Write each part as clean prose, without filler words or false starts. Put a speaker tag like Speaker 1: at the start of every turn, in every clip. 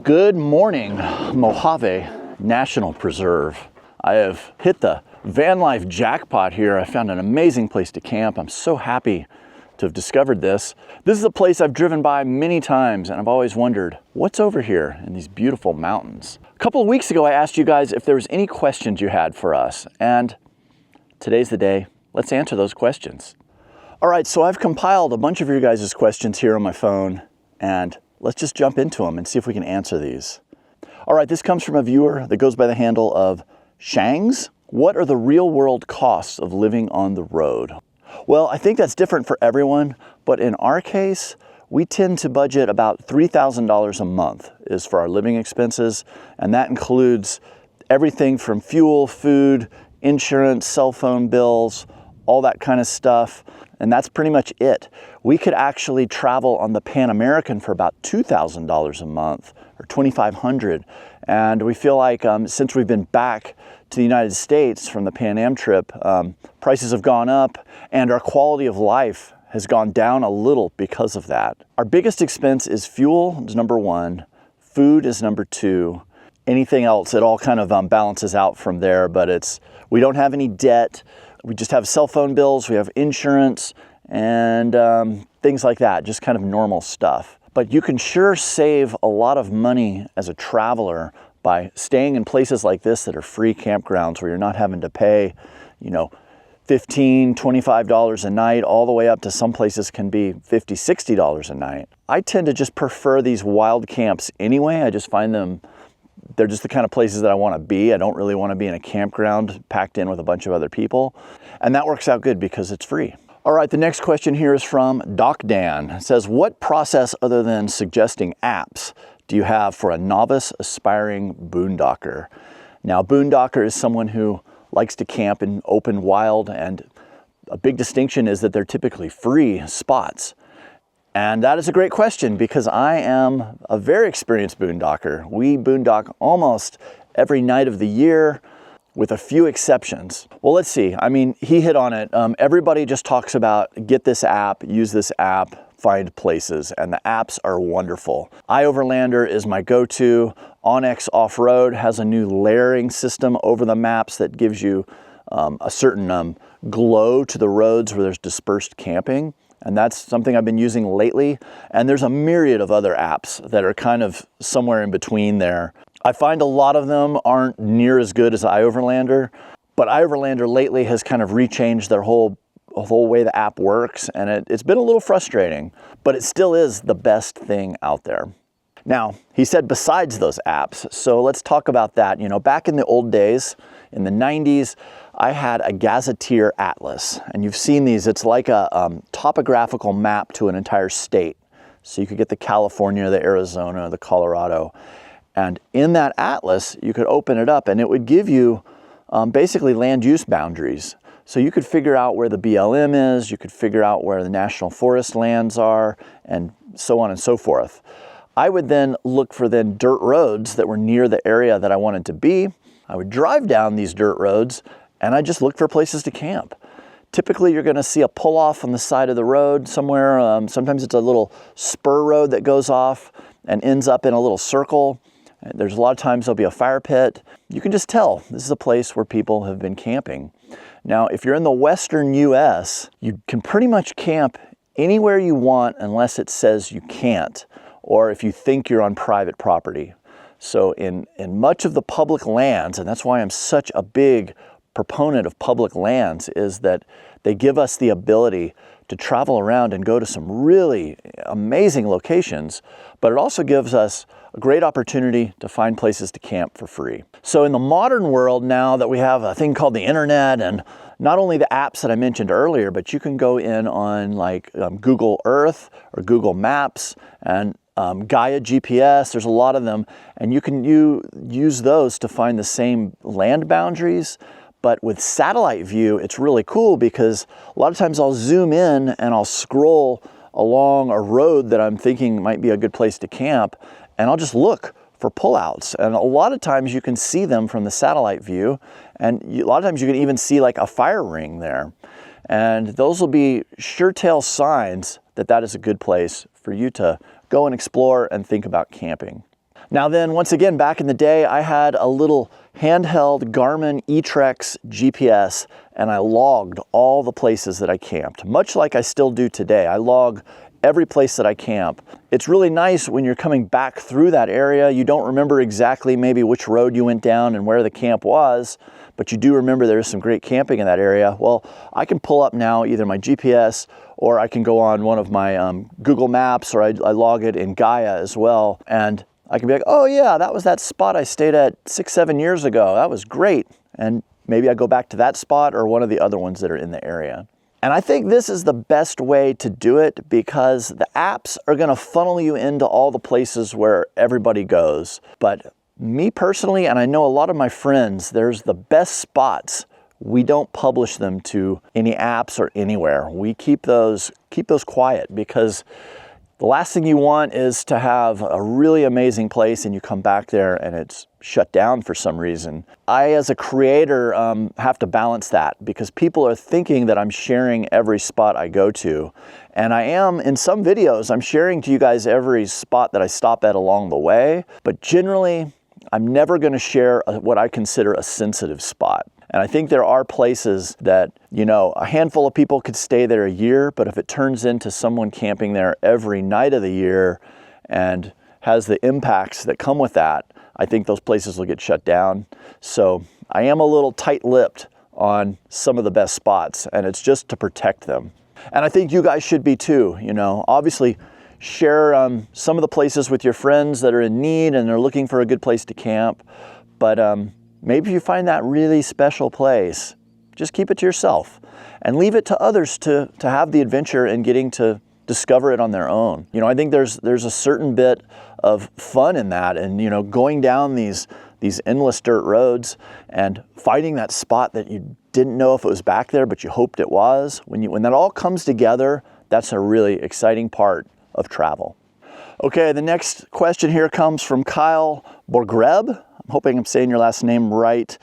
Speaker 1: Good morning, Mojave National Preserve. I have hit the van life jackpot here. I found an amazing place to camp. I'm so happy to have discovered this. This is a place I've driven by many times and I've always wondered, what's over here in these beautiful mountains? A couple of weeks ago, I asked you guys if there was any questions you had for us, and today's the day. Let's answer those questions. All right, so I've compiled a bunch of your guys' questions here on my phone, and let's just jump into them and see if we can answer these. All right, this comes from a viewer that goes by the handle of Shangs. What are the real world costs of living on the road? Well, I think that's different for everyone, but in our case, we tend to budget about $3,000 a month is for our living expenses, and that includes everything from fuel, food, insurance, cell phone bills, all that kind of stuff. And that's pretty much it. We could actually travel on the Pan American for about $2,000 a month or $2,500. And we feel like since we've been back to the United States from the Pan Am trip, prices have gone up and our quality of life has gone down a little because of that. Our biggest expense is fuel is number one, food is number two. Anything else, it all kind of balances out from there, but we don't have any debt. We just have cell phone bills, we have insurance, and things like that, just kind of normal stuff. But you can sure save a lot of money as a traveler by staying in places like this that are free campgrounds where you're not having to pay, $15, $25 a night, all the way up to some places can be $50, $60 a night. I tend to just prefer these wild camps anyway. I just find they're just the kind of places that I want to be. I don't really want to be in a campground packed in with a bunch of other people. And that works out good because it's free. All right, the next question here is from Doc Dan. It says, what process other than suggesting apps do you have for a novice aspiring boondocker? Now, boondocker is someone who likes to camp in open wild, and a big distinction is that they're typically free spots. And that is a great question because I am a very experienced boondocker. We boondock almost every night of the year with a few exceptions. Well, let's see. I mean, he hit on it. Everybody just talks about get this app, use this app, find places, and the apps are wonderful. iOverlander is my go-to. Onyx Off-Road has a new layering system over the maps that gives you a certain glow to the roads where there's dispersed camping. And that's something I've been using lately. And there's a myriad of other apps that are kind of somewhere in between there. I find a lot of them aren't near as good as iOverlander, but iOverlander lately has kind of rechanged their whole way the app works, and it's been a little frustrating, but it still is the best thing out there. Now, he said besides those apps, so let's talk about that. Back in the old days, in the 90s, I had a gazetteer atlas, and you've seen these. It's like a topographical map to an entire state. So you could get the California, the Arizona, the Colorado. And in that atlas, you could open it up and it would give you basically land use boundaries. So you could figure out where the BLM is, you could figure out where the national forest lands are, and so on and so forth. I would then look for dirt roads that were near the area that I wanted to be. I would drive down these dirt roads and I just look for places to camp. Typically, you're gonna see a pull-off on the side of the road somewhere. Sometimes it's a little spur road that goes off and ends up in a little circle. There's a lot of times there'll be a fire pit. You can just tell this is a place where people have been camping. Now, if you're in the Western US, you can pretty much camp anywhere you want unless it says you can't, or if you think you're on private property. So in much of the public lands, and that's why I'm such a big proponent of public lands, is that they give us the ability to travel around and go to some really amazing locations, but it also gives us a great opportunity to find places to camp for free. So in the modern world now that we have a thing called the internet, and not only the apps that I mentioned earlier, but you can go in on like Google Earth or Google Maps and Gaia GPS, there's a lot of them, and you can use those to find the same land boundaries. But with satellite view, it's really cool because a lot of times I'll zoom in and I'll scroll along a road that I'm thinking might be a good place to camp, and I'll just look for pullouts. And a lot of times you can see them from the satellite view, and a lot of times you can even see like a fire ring there. And those will be sure-tell signs that that is a good place for you to go and explore and think about camping. Now then, once again, back in the day, I had a little handheld Garmin eTrex GPS, and I logged all the places that I camped, much like I still do today. I log every place that I camp. It's really nice when you're coming back through that area. You don't remember exactly maybe which road you went down and where the camp was, but you do remember there's some great camping in that area. Well, I can pull up now either my GPS or I can go on one of my Google Maps, or I log it in Gaia as well. And I can be like, oh yeah, that was that spot I stayed at 6-7 years ago. That was great. And maybe I go back to that spot or one of the other ones that are in the area. And I think this is the best way to do it because the apps are going to funnel you into all the places where everybody goes. But me personally, and I know a lot of my friends, there's the best spots. We don't publish them to any apps or anywhere. We keep those quiet because the last thing you want is to have a really amazing place and you come back there and it's shut down for some reason. I, as a creator, have to balance that because people are thinking that I'm sharing every spot I go to. And I am, in some videos, I'm sharing to you guys every spot that I stop at along the way. But generally, I'm never going to share what I consider a sensitive spot. And I think there are places that, you know, a handful of people could stay there a year, but if it turns into someone camping there every night of the year and has the impacts that come with that, I think those places will get shut down. So I am a little tight-lipped on some of the best spots, and it's just to protect them. And I think you guys should be too, you know. Obviously, share some of the places with your friends that are in need and they're looking for a good place to camp. But maybe if you find that really special place, just keep it to yourself and leave it to others to have the adventure and getting to discover it on their own. You know, I think there's a certain bit of fun in that, and you know, going down these endless dirt roads and finding that spot that you didn't know if it was back there, but you hoped it was. When that all comes together, that's a really exciting part of travel. Okay, the next question here comes from Kyle Borgreb. I'm hoping I'm saying your last name right.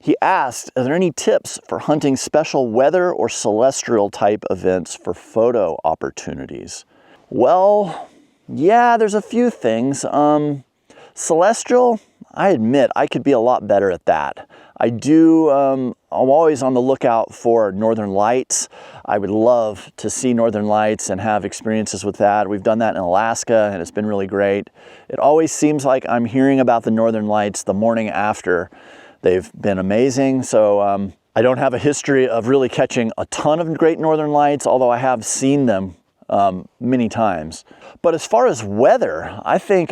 Speaker 1: He asked, are there any tips for hunting special weather or celestial type events for photo opportunities? Well, yeah, there's a few things. Celestial, I admit I could be a lot better at that. I'm always on the lookout for northern lights. I would love to see northern lights and have experiences with that. We've done that in Alaska and it's been really great. It always seems like I'm hearing about the northern lights the morning after. They've been amazing. So I don't have a history of really catching a ton of great northern lights, although I have seen them many times. But as far as weather, I think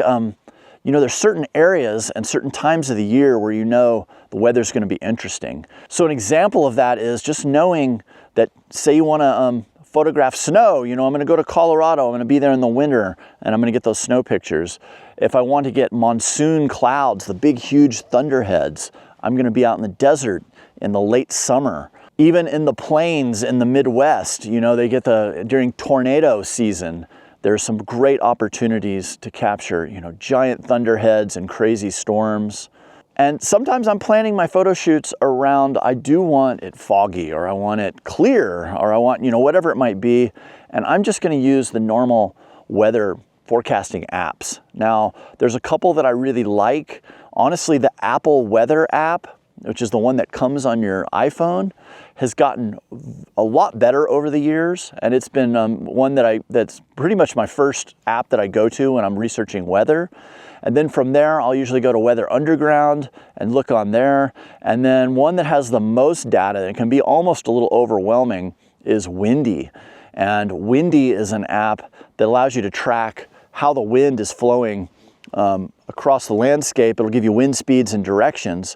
Speaker 1: you know, there's certain areas and certain times of the year where you know the weather's going to be interesting. So an example of that is just knowing that, say you want to photograph snow, you know, I'm going to go to Colorado, I'm going to be there in the winter, and I'm going to get those snow pictures. If I want to get monsoon clouds, the big, huge thunderheads, I'm going to be out in the desert in the late summer. Even in the plains in the Midwest, you know, they get during tornado season, there's some great opportunities to capture, you know, giant thunderheads and crazy storms. And sometimes I'm planning my photo shoots around, I do want it foggy, or I want it clear, or I want, you know, whatever it might be. And I'm just going to use the normal weather forecasting apps. Now, there's a couple that I really like. Honestly, the Apple Weather app, which is the one that comes on your iPhone, has gotten a lot better over the years. And it's been one that's pretty much my first app that I go to when I'm researching weather. And then from there, I'll usually go to Weather Underground and look on there. And then one that has the most data, and can be almost a little overwhelming, is Windy. And Windy is an app that allows you to track how the wind is flowing across the landscape. It'll give you wind speeds and directions.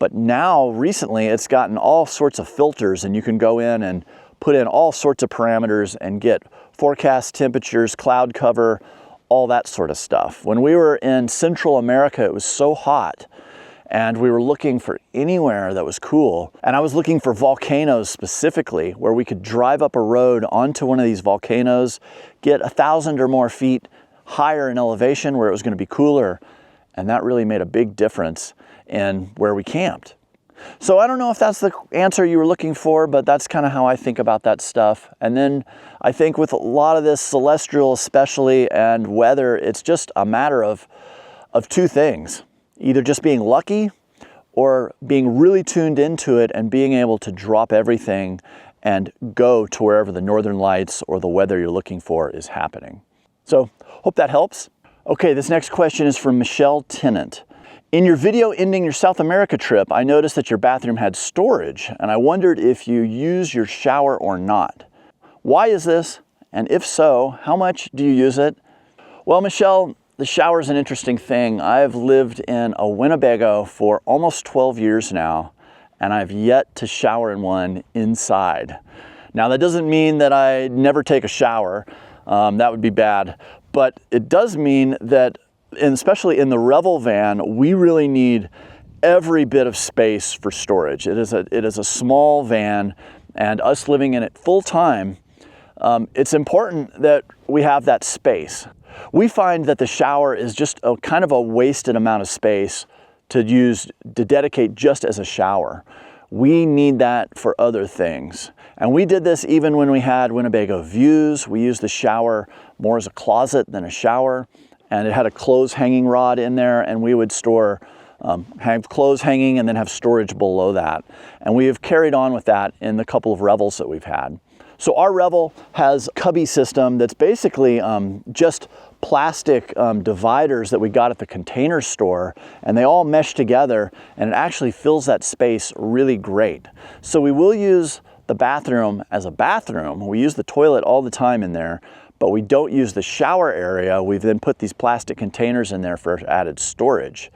Speaker 1: But now, recently, it's gotten all sorts of filters, and you can go in and put in all sorts of parameters and get forecast temperatures, cloud cover, all that sort of stuff. When we were in Central America, it was so hot, and we were looking for anywhere that was cool. And I was looking for volcanoes specifically, where we could drive up a road onto one of these volcanoes, get 1,000 or more feet higher in elevation where it was going to be cooler. And that really made a big difference in where we camped. So I don't know if that's the answer you were looking for, but that's kind of how I think about that stuff. And then I think with a lot of this celestial especially and weather, it's just a matter of of two things, either just being lucky or being really tuned into it and being able to drop everything and go to wherever the northern lights or the weather you're looking for is happening. So, hope that helps. Okay, this next question is from Michelle Tennant. In your video ending your South America trip, I noticed that your bathroom had storage, and I wondered if you use your shower or not. Why is this? And if so, how much do you use it? Well, Michelle, the shower is an interesting thing. I've lived in a Winnebago for almost 12 years now, and I've yet to shower in one inside. Now, that doesn't mean that I never take a shower. That would be bad. But it does mean that, and especially in the Revel van, we really need every bit of space for storage. It is a small van, and us living in it full time, it's important that we have that space. We find that the shower is just a kind of a wasted amount of space to dedicate just as a shower. We need that for other things. And we did this even when we had Winnebago views. We used the shower more as a closet than a shower. And it had a clothes hanging rod in there, and we would have clothes hanging and then have storage below that. And we have carried on with that in the couple of Revels that we've had. So our Revel has a cubby system that's basically just plastic dividers that we got at the Container Store, and they all mesh together, and it actually fills that space really great. So we will use the bathroom as a bathroom. We use the toilet all the time in there, but we don't use the shower area. We've then put these plastic containers in there for added storage.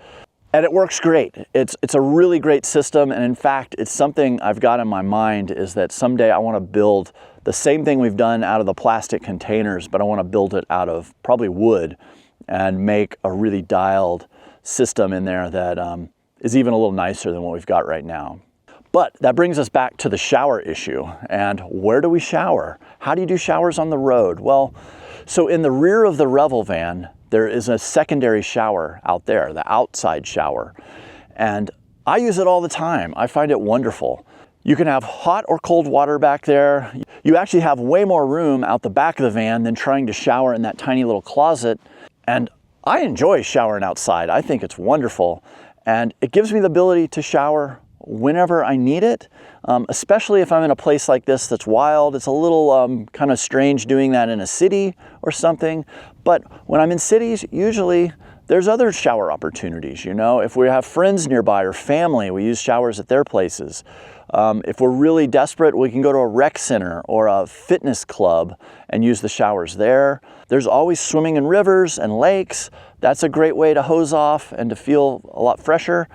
Speaker 1: And it works great. It's a really great system, and in fact, it's something I've got in my mind is that someday I want to build the same thing we've done out of the plastic containers, but I want to build it out of probably wood and make a really dialed system in there that is even a little nicer than what we've got right now. But that brings us back to the shower issue. And where do we shower? How do you do showers on the road? Well, so in the rear of the Revel van, there is a secondary shower out there, the outside shower. And I use it all the time. I find it wonderful. You can have hot or cold water back there. You actually have way more room out the back of the van than trying to shower in that tiny little closet. And I enjoy showering outside. I think it's wonderful. And it gives me the ability to shower whenever I need it, especially if I'm in a place like this that's wild. It's a little kind of strange doing that in a city or something. But when I'm in cities, usually there's other shower opportunities, you know. If we have friends nearby or family, we use showers at their places. If we're really desperate, we can go to a rec center or a fitness club and use the showers there. There's always swimming in rivers and lakes. That's a great way to hose off and to feel a lot fresher.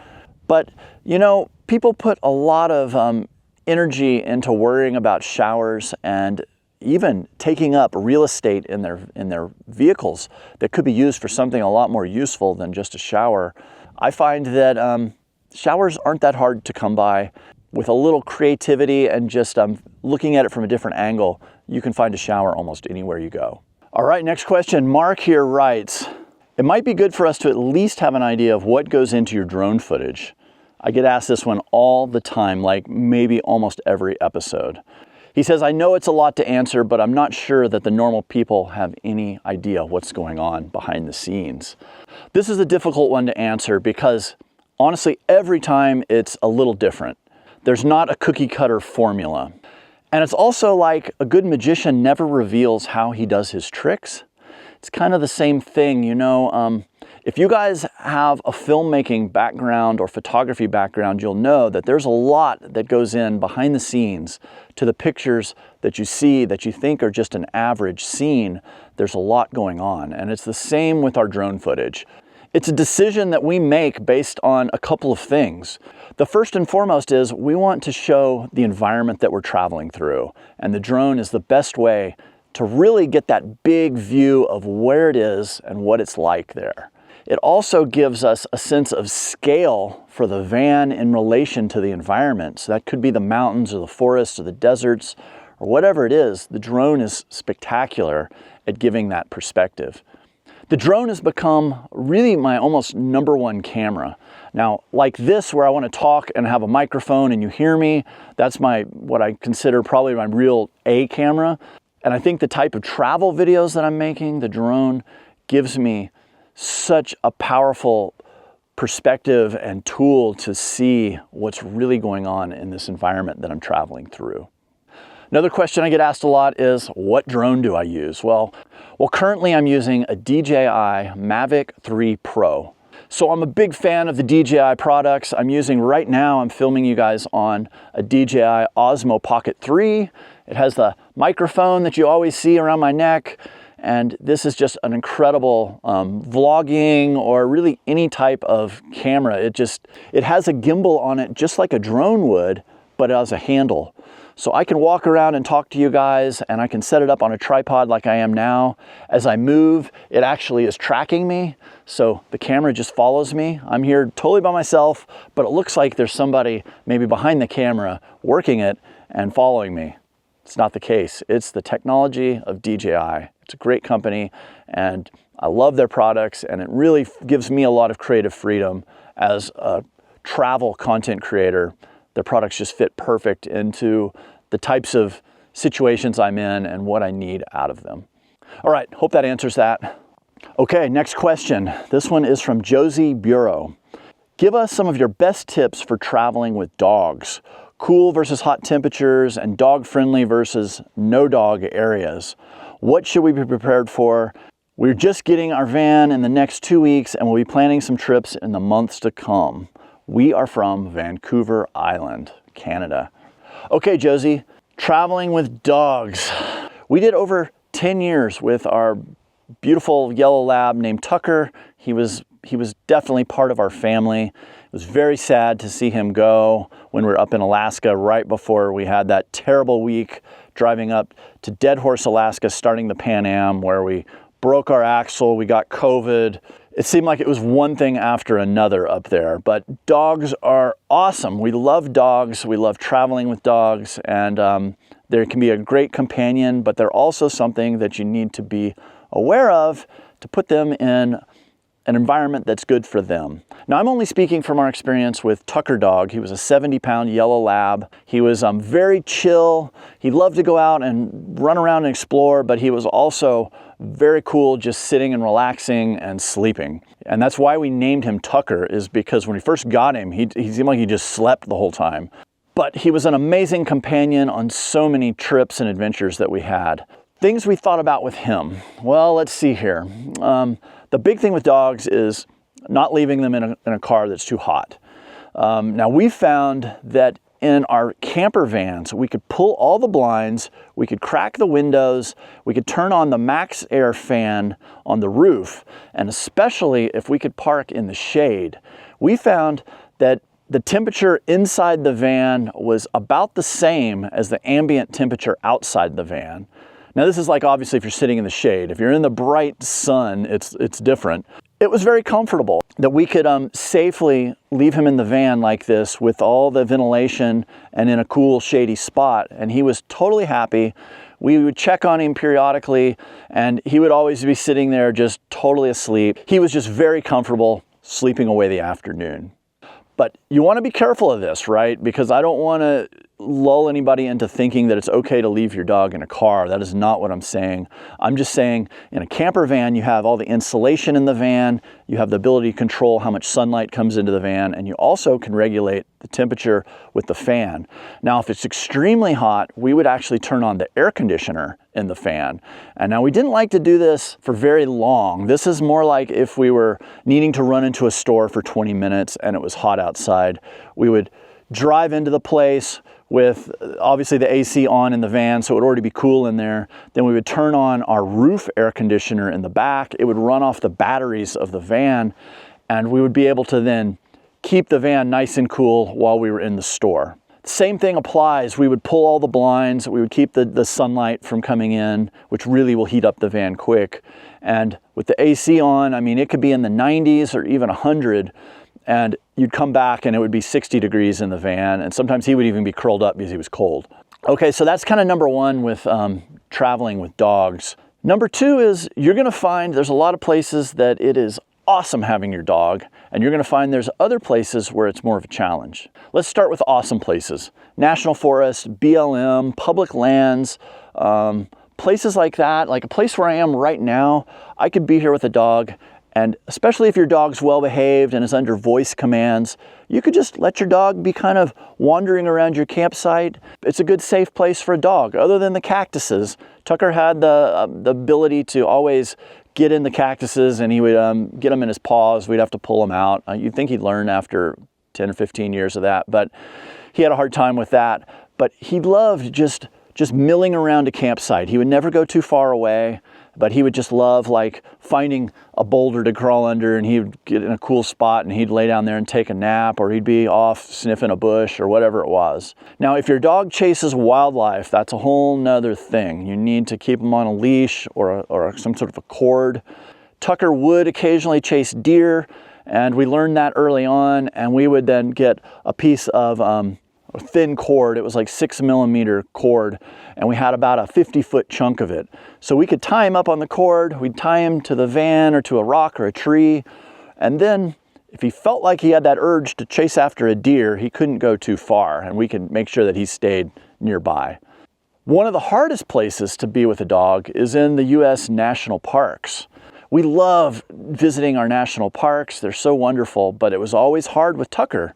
Speaker 1: But, you know, people put a lot of energy into worrying about showers and even taking up real estate in their vehicles that could be used for something a lot more useful than just a shower. I find that showers aren't that hard to come by. With a little creativity and just looking at it from a different angle, you can find a shower almost anywhere you go. All right, next question. Mark here writes, it might be good for us to at least have an idea of what goes into your drone footage. I get asked this one all the time, like maybe almost every episode. He says, I know it's a lot to answer, but I'm not sure that the normal people have any idea what's going on behind the scenes. This is a difficult one to answer because honestly, every time it's a little different. There's not a cookie cutter formula. And it's also like a good magician never reveals how he does his tricks. It's kind of the same thing, you know. If you guys have a filmmaking background or photography background, you'll know that there's a lot that goes in behind the scenes to the pictures that you see that you think are just an average scene. There's a lot going on, and it's the same with our drone footage. It's a decision that we make based on a couple of things. The first and foremost is we want to show the environment that we're traveling through, and the drone is the best way to really get that big view of where it is and what it's like there. It also gives us a sense of scale for the van in relation to the environment. So that could be the mountains or the forests or the deserts or whatever it is. The drone is spectacular at giving that perspective. The drone has become really my almost number one camera. Now, like this, where I want to talk and have a microphone and you hear me, that's what I consider probably my real A camera. And I think the type of travel videos that I'm making, the drone gives me such a powerful perspective and tool to see what's really going on in this environment that I'm traveling through. Another question I get asked a lot is, what drone do I use? Well, currently I'm using a DJI Mavic 3 Pro. So I'm a big fan of the DJI products. I'm filming you guys on a DJI Osmo Pocket 3. It has the microphone that you always see around my neck. And this is just an incredible vlogging or really any type of camera. It has a gimbal on it just like a drone would, but it has a handle. So I can walk around and talk to you guys, and I can set it up on a tripod like I am now. As I move, it actually is tracking me. So the camera just follows me. I'm here totally by myself, but it looks like there's somebody maybe behind the camera working it and following me. It's not the case. It's the technology of DJI. It's a great company, and I love their products, and it really gives me a lot of creative freedom as a travel content creator. Their products just fit perfect into the types of situations I'm in and what I need out of them. All right, hope that answers that. Okay, next question. This one is from Josie Bureau. Give us some of your best tips for traveling with dogs. Cool versus hot temperatures and dog-friendly versus no-dog areas. What should we be prepared for? We're just getting our van in the next 2 weeks, and we'll be planning some trips in the months to come. We are from Vancouver Island, Canada. Okay, Josie, traveling with dogs. We did over 10 years with our beautiful yellow lab named Tucker. He was definitely part of our family. It was very sad to see him go when we were up in Alaska right before we had that terrible week driving up to Dead Horse, Alaska, starting the Pan Am, where we broke our axle, we got COVID. It seemed like it was one thing after another up there, but dogs are awesome. We love dogs. We love traveling with dogs, and they can be a great companion, but they're also something that you need to be aware of to put them in an environment that's good for them. Now, I'm only speaking from our experience with Tucker Dog. He was a 70-pound yellow lab. He was very chill. He loved to go out and run around and explore, but he was also very cool just sitting and relaxing and sleeping. And that's why we named him Tucker, is because when we first got him, he seemed like he just slept the whole time. But he was an amazing companion on so many trips and adventures that we had. Things we thought about with him. Well, let's see here. The big thing with dogs is not leaving them in a car that's too hot. Now, we found that in our camper vans, we could pull all the blinds, we could crack the windows, we could turn on the max air fan on the roof, and especially if we could park in the shade. We found that the temperature inside the van was about the same as the ambient temperature outside the van. Now, this is like, obviously, if you're sitting in the shade. If you're in the bright sun, it's different. It was very comfortable that we could safely leave him in the van like this with all the ventilation and in a cool, shady spot. And he was totally happy. We would check on him periodically, and he would always be sitting there just totally asleep. He was just very comfortable sleeping away the afternoon. But you want to be careful of this, right? Because I don't want to lull anybody into thinking that it's okay to leave your dog in a car. That is not what I'm saying. I'm just saying in a camper van, you have all the insulation in the van, you have the ability to control how much sunlight comes into the van, and you also can regulate the temperature with the fan. Now, if it's extremely hot, we would actually turn on the air conditioner in the fan. And now, we didn't like to do this for very long. This is more like if we were needing to run into a store for 20 minutes and it was hot outside. We would drive into the place with obviously the AC on in the van, so it would already be cool in there. Then we would turn on our roof air conditioner in the back. It would run off the batteries of the van, and we would be able to then keep the van nice and cool while we were in the store. Same thing applies. We would pull all the blinds. We would keep the sunlight from coming in, which really will heat up the van quick. And with the AC on, I mean, it could be in the 90s or even 100, and you'd come back and it would be 60 degrees in the van, and sometimes he would even be curled up because he was cold. Okay, so that's kind of number one with traveling with dogs. Number two is you're gonna find there's a lot of places that it is awesome having your dog, and you're gonna find there's other places where it's more of a challenge. Let's start with awesome places. National forest, BLM, public lands, places like that. Like a place where I am right now, I could be here with a dog And especially if your dog's well behaved and is under voice commands, you could just let your dog be kind of wandering around your campsite. It's a good safe place for a dog. Other than the cactuses, Tucker had the ability to always get in the cactuses, and he would get them in his paws. We'd have to pull them out. You'd think he'd learn after 10 or 15 years of that, but he had a hard time with that. But he loved just milling around a campsite. He would never go too far away, but he would just love like finding a boulder to crawl under, and he would get in a cool spot and he'd lay down there and take a nap, or he'd be off sniffing a bush or whatever it was. Now, if your dog chases wildlife, that's a whole nother thing. You need to keep him on a leash or some sort of a cord. Tucker would occasionally chase deer, and we learned that early on, and we would then get a piece of a thin cord. It was like 6mm cord, and we had about a 50-foot chunk of it. So we could tie him up on the cord, we'd tie him to the van or to a rock or a tree, and then if he felt like he had that urge to chase after a deer, he couldn't go too far, and we could make sure that he stayed nearby. One of the hardest places to be with a dog is in the US national parks. We love visiting our national parks. They're so wonderful, but it was always hard with Tucker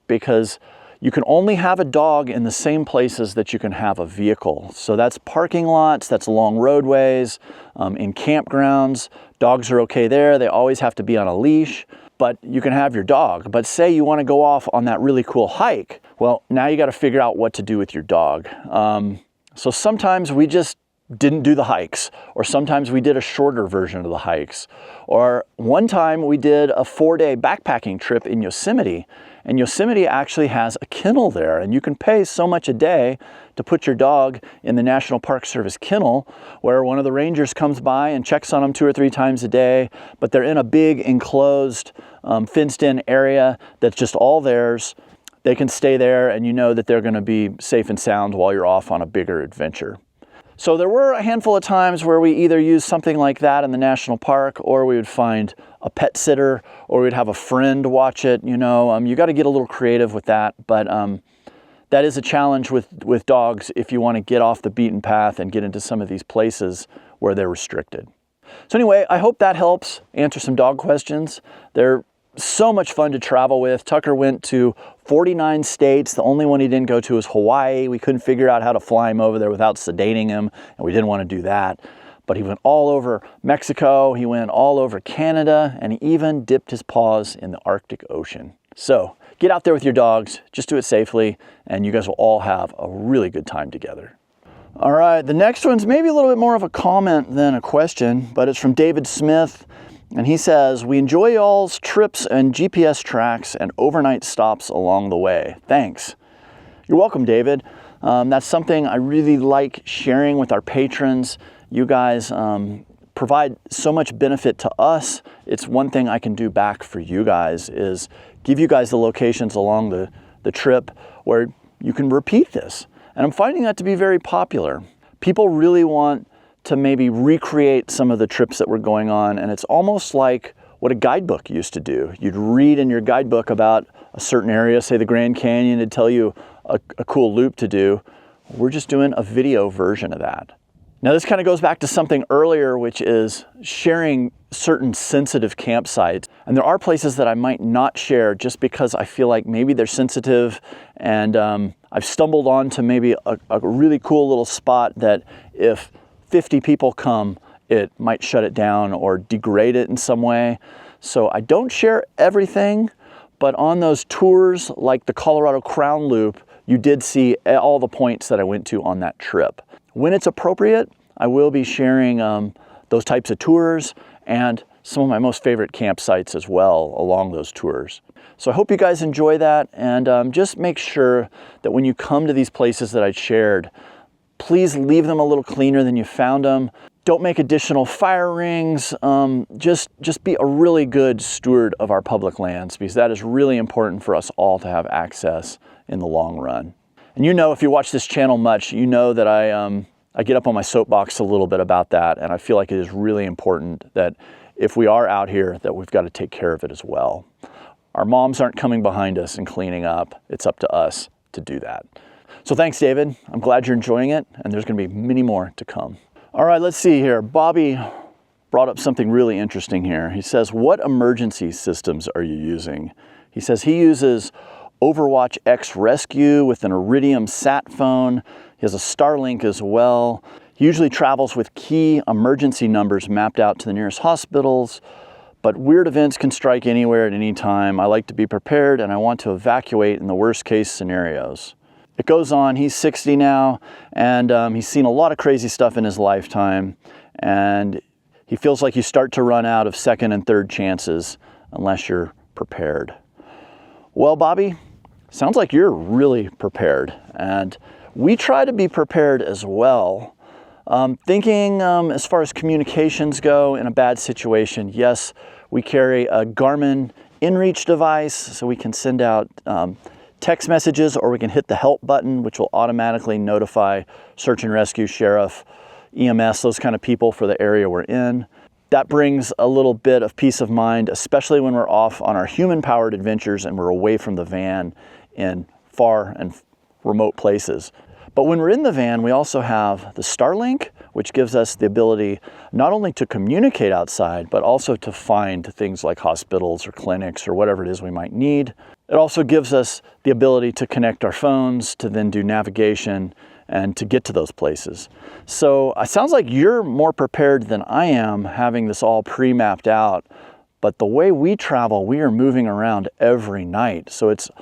Speaker 1: because you can only have a dog in the same places that you can have a vehicle. So that's parking lots, that's long roadways, in campgrounds. Dogs are okay there. They always have to be on a leash, but you can have your dog. But say you want to go off on that really cool hike. Well, now you got to figure out what to do with your dog. So sometimes we just didn't do the hikes, or sometimes we did a shorter version of the hikes. Or one time we did a 4-day backpacking trip in Yosemite, and Yosemite actually has a kennel there, and you can pay so much a day to put your dog in the National Park Service kennel, where one of the rangers comes by and checks on them 2 or 3 times a day, but they're in a big enclosed, fenced-in area that's just all theirs. They can stay there, and you know that they're going to be safe and sound while you're off on a bigger adventure. So there were a handful of times where we either used something like that in the national park, or we would find a pet sitter, or we'd have a friend watch it. You know, you got to get a little creative with that, but that is a challenge with dogs if you want to get off the beaten path and get into some of these places where they're restricted. So anyway, I hope that helps answer some dog questions. They're so much fun to travel with. Tucker went to 49 states. The only one he didn't go to was Hawaii. We couldn't figure out how to fly him over there without sedating him, and we didn't want to do that. But he went all over Mexico, he went all over Canada, and he even dipped his paws in the Arctic Ocean. So get out there with your dogs, just do it safely, and you guys will all have a really good time together. All right, the next one's maybe a little bit more of a comment than a question, but it's from David Smith. And he says, we enjoy y'all's trips and GPS tracks and overnight stops along the way. Thanks. You're welcome, David. That's something I really like sharing with our patrons. You guys provide so much benefit to us. It's one thing I can do back for you guys is give you guys the locations along the trip where you can repeat this. And I'm finding that to be very popular. People really want to maybe recreate some of the trips that were going on, and it's almost like what a guidebook used to do. You'd read in your guidebook about a certain area, say the Grand Canyon, it'd tell you a cool loop to do. We're just doing a video version of that. Now this kind of goes back to something earlier, which is sharing certain sensitive campsites. And there are places that I might not share just because I feel like maybe they're sensitive, and I've stumbled onto maybe a really cool little spot that if 50 people come, it might shut it down or degrade it in some way. So I don't share everything, but on those tours like the Colorado Crown Loop, you did see all the points that I went to on that trip. When it's appropriate, I will be sharing those types of tours and some of my most favorite campsites as well along those tours. So I hope you guys enjoy that, and just make sure that when you come to these places that I shared, please leave them a little cleaner than you found them. Don't make additional fire rings. Just be a really good steward of our public lands, because that is really important for us all to have access in the long run. And you know, if you watch this channel much, you know that I get up on my soapbox a little bit about that, and I feel like it is really important that if we are out here, that we've got to take care of it as well. Our moms aren't coming behind us and cleaning up. It's up to us to do that. So thanks, David. I'm glad you're enjoying it, and there's going to be many more to come. All right, let's see here. Bobby brought up something really interesting here. He says, what emergency systems are you using? He says he uses Overwatch X Rescue with an Iridium sat phone. He has a Starlink as well. He usually travels with key emergency numbers mapped out to the nearest hospitals, but weird events can strike anywhere at any time. I like to be prepared and I want to evacuate in the worst case scenarios. It goes on, he's 60 now, and he's seen a lot of crazy stuff in his lifetime, and he feels like you start to run out of second and third chances unless you're prepared. Well, Bobby, sounds like you're really prepared, and we try to be prepared as well. Thinking as far as communications go in a bad situation, yes, we carry a Garmin InReach device, so we can send out text messages, or we can hit the help button, which will automatically notify search and rescue, sheriff, EMS, those kind of people for the area we're in. That brings a little bit of peace of mind, especially when we're off on our human-powered adventures and we're away from the van in far and remote places. But when we're in the van, we also have the Starlink, which gives us the ability not only to communicate outside, but also to find things like hospitals or clinics or whatever it is we might need. It also gives us the ability to connect our phones to then do navigation and to get to those places. So it sounds like you're more prepared than I am, having this all pre-mapped out. But the way we travel, we are moving around every night. So it's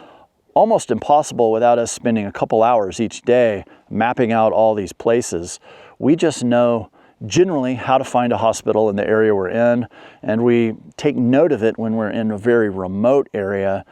Speaker 1: almost impossible without us spending a couple hours each day mapping out all these places. We just know generally how to find a hospital in the area we're in, and we take note of it when we're in a very remote area,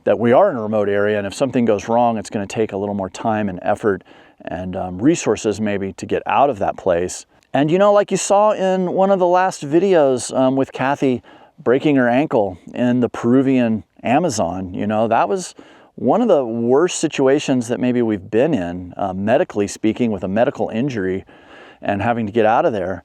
Speaker 1: that we are in a remote area, and if something goes wrong, it's going to take a little more time and effort and resources maybe to get out of that place. And you know, like you saw in one of the last videos with Kathy breaking her ankle in the Peruvian Amazon, you know, that was one of the worst situations that maybe we've been in, medically speaking, with a medical injury and having to get out of there.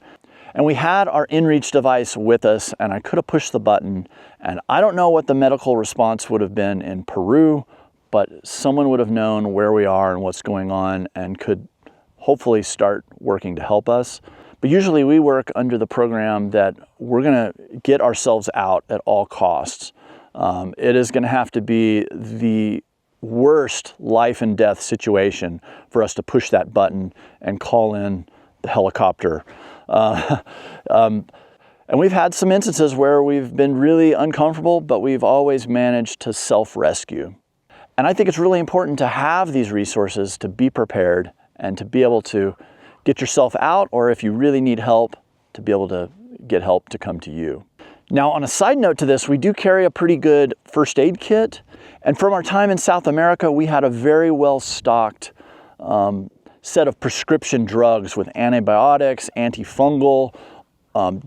Speaker 1: And we had our InReach device with us, and I could have pushed the button, and I don't know what the medical response would have been in Peru, but someone would have known where we are and what's going on and could hopefully start working to help us. But usually we work under the program that we're gonna get ourselves out at all costs. It is gonna have to be the worst life and death situation for us to push that button and call in the helicopter. And we've had some instances where we've been really uncomfortable, but we've always managed to self-rescue. And I think it's really important to have these resources to be prepared and to be able to get yourself out, or if you really need help, to be able to get help to come to you. Now, on a side note to this, we do carry a pretty good first aid kit. And from our time in South America, we had a very well-stocked set of prescription drugs with antibiotics, antifungal,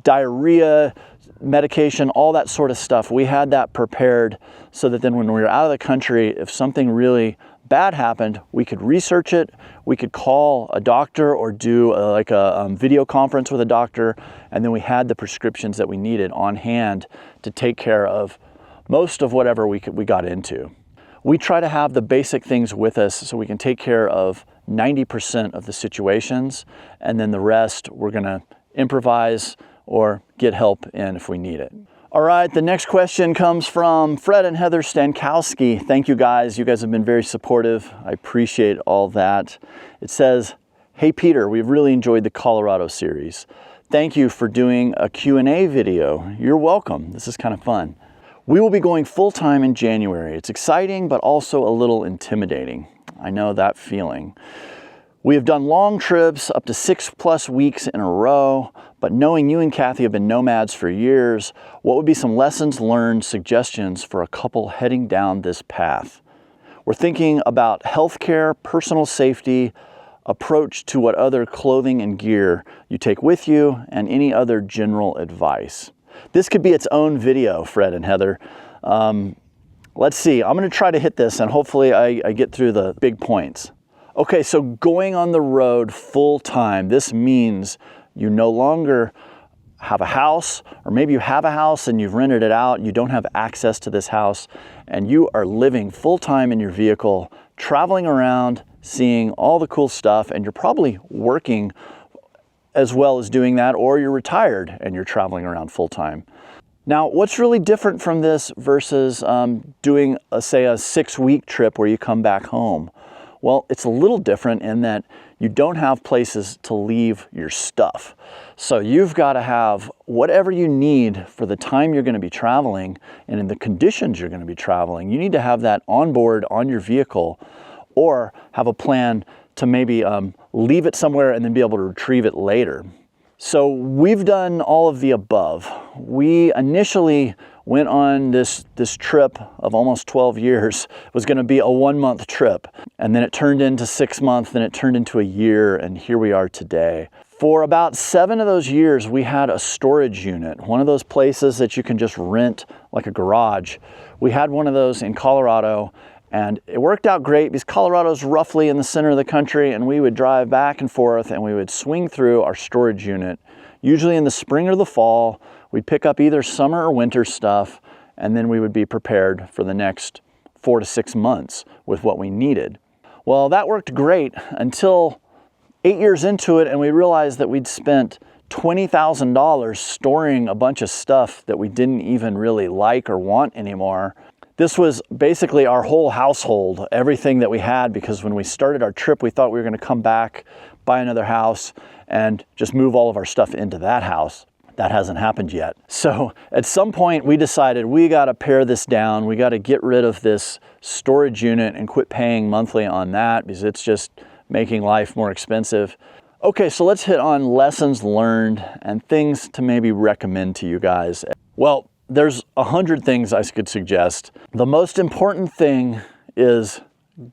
Speaker 1: diarrhea medication, all that sort of stuff. We had that prepared so that then when we were out of the country, if something really bad happened, we could research it, we could call a doctor or do a video conference with a doctor, and then we had the prescriptions that we needed on hand to take care of most of whatever we got into. We try to have the basic things with us so we can take care of 90% of the situations, and then the rest we're gonna improvise or get help in if we need it. All right, the next question comes from Fred and Heather Stankowski. Thank you guys. You guys have been very supportive. I appreciate all that. It says, hey Peter, we've really enjoyed the Colorado series. Thank you for doing a Q&A video. You're welcome. This is kind of fun. We will be going full-time in January. It's exciting, but also a little intimidating. I know that feeling. We have done long trips up to 6+ weeks in a row, but knowing you and Kathy have been nomads for years, what would be some lessons learned, suggestions for a couple heading down this path? We're thinking about healthcare, personal safety, approach to what other clothing and gear you take with you, and any other general advice. This could be its own video, Fred and Heather. Let's see, I'm gonna try to hit this and hopefully I get through the big points. Okay, so going on the road full time, this means you no longer have a house, or maybe you have a house and you've rented it out, you don't have access to this house, and you are living full time in your vehicle, traveling around, seeing all the cool stuff, and you're probably working as well as doing that, or you're retired and you're traveling around full time. Now, what's really different from this versus doing, say, a 6-week trip where you come back home? Well, it's a little different in that you don't have places to leave your stuff. So you've got to have whatever you need for the time you're going to be traveling and in the conditions you're going to be traveling. You need to have that on board on your vehicle, or have a plan to maybe leave it somewhere and then be able to retrieve it later. So we've done all of the above. We initially went on this trip of almost 12 years. It was going to be a 1-month trip, and then it turned into 6 months, then it turned into a year, and here we are today. For about 7 of those years, we had a storage unit, one of those places that you can just rent like a garage. We had one of those in Colorado, and it worked out great because Colorado's roughly in the center of the country, and we would drive back and forth and we would swing through our storage unit. Usually in the spring or the fall, we'd pick up either summer or winter stuff, and then we would be prepared for the next 4 to 6 months with what we needed. Well, that worked great until 8 years into it, and we realized that we'd spent $20,000 storing a bunch of stuff that we didn't even really like or want anymore. This was basically our whole household, everything that we had, because when we started our trip, we thought we were going to come back, buy another house, and just move all of our stuff into that house. That hasn't happened yet. So at some point we decided we got to pare this down. We got to get rid of this storage unit and quit paying monthly on that because it's just making life more expensive. Okay, so let's hit on lessons learned and things to maybe recommend to you guys. Well, there's 100 things I could suggest. The most important thing is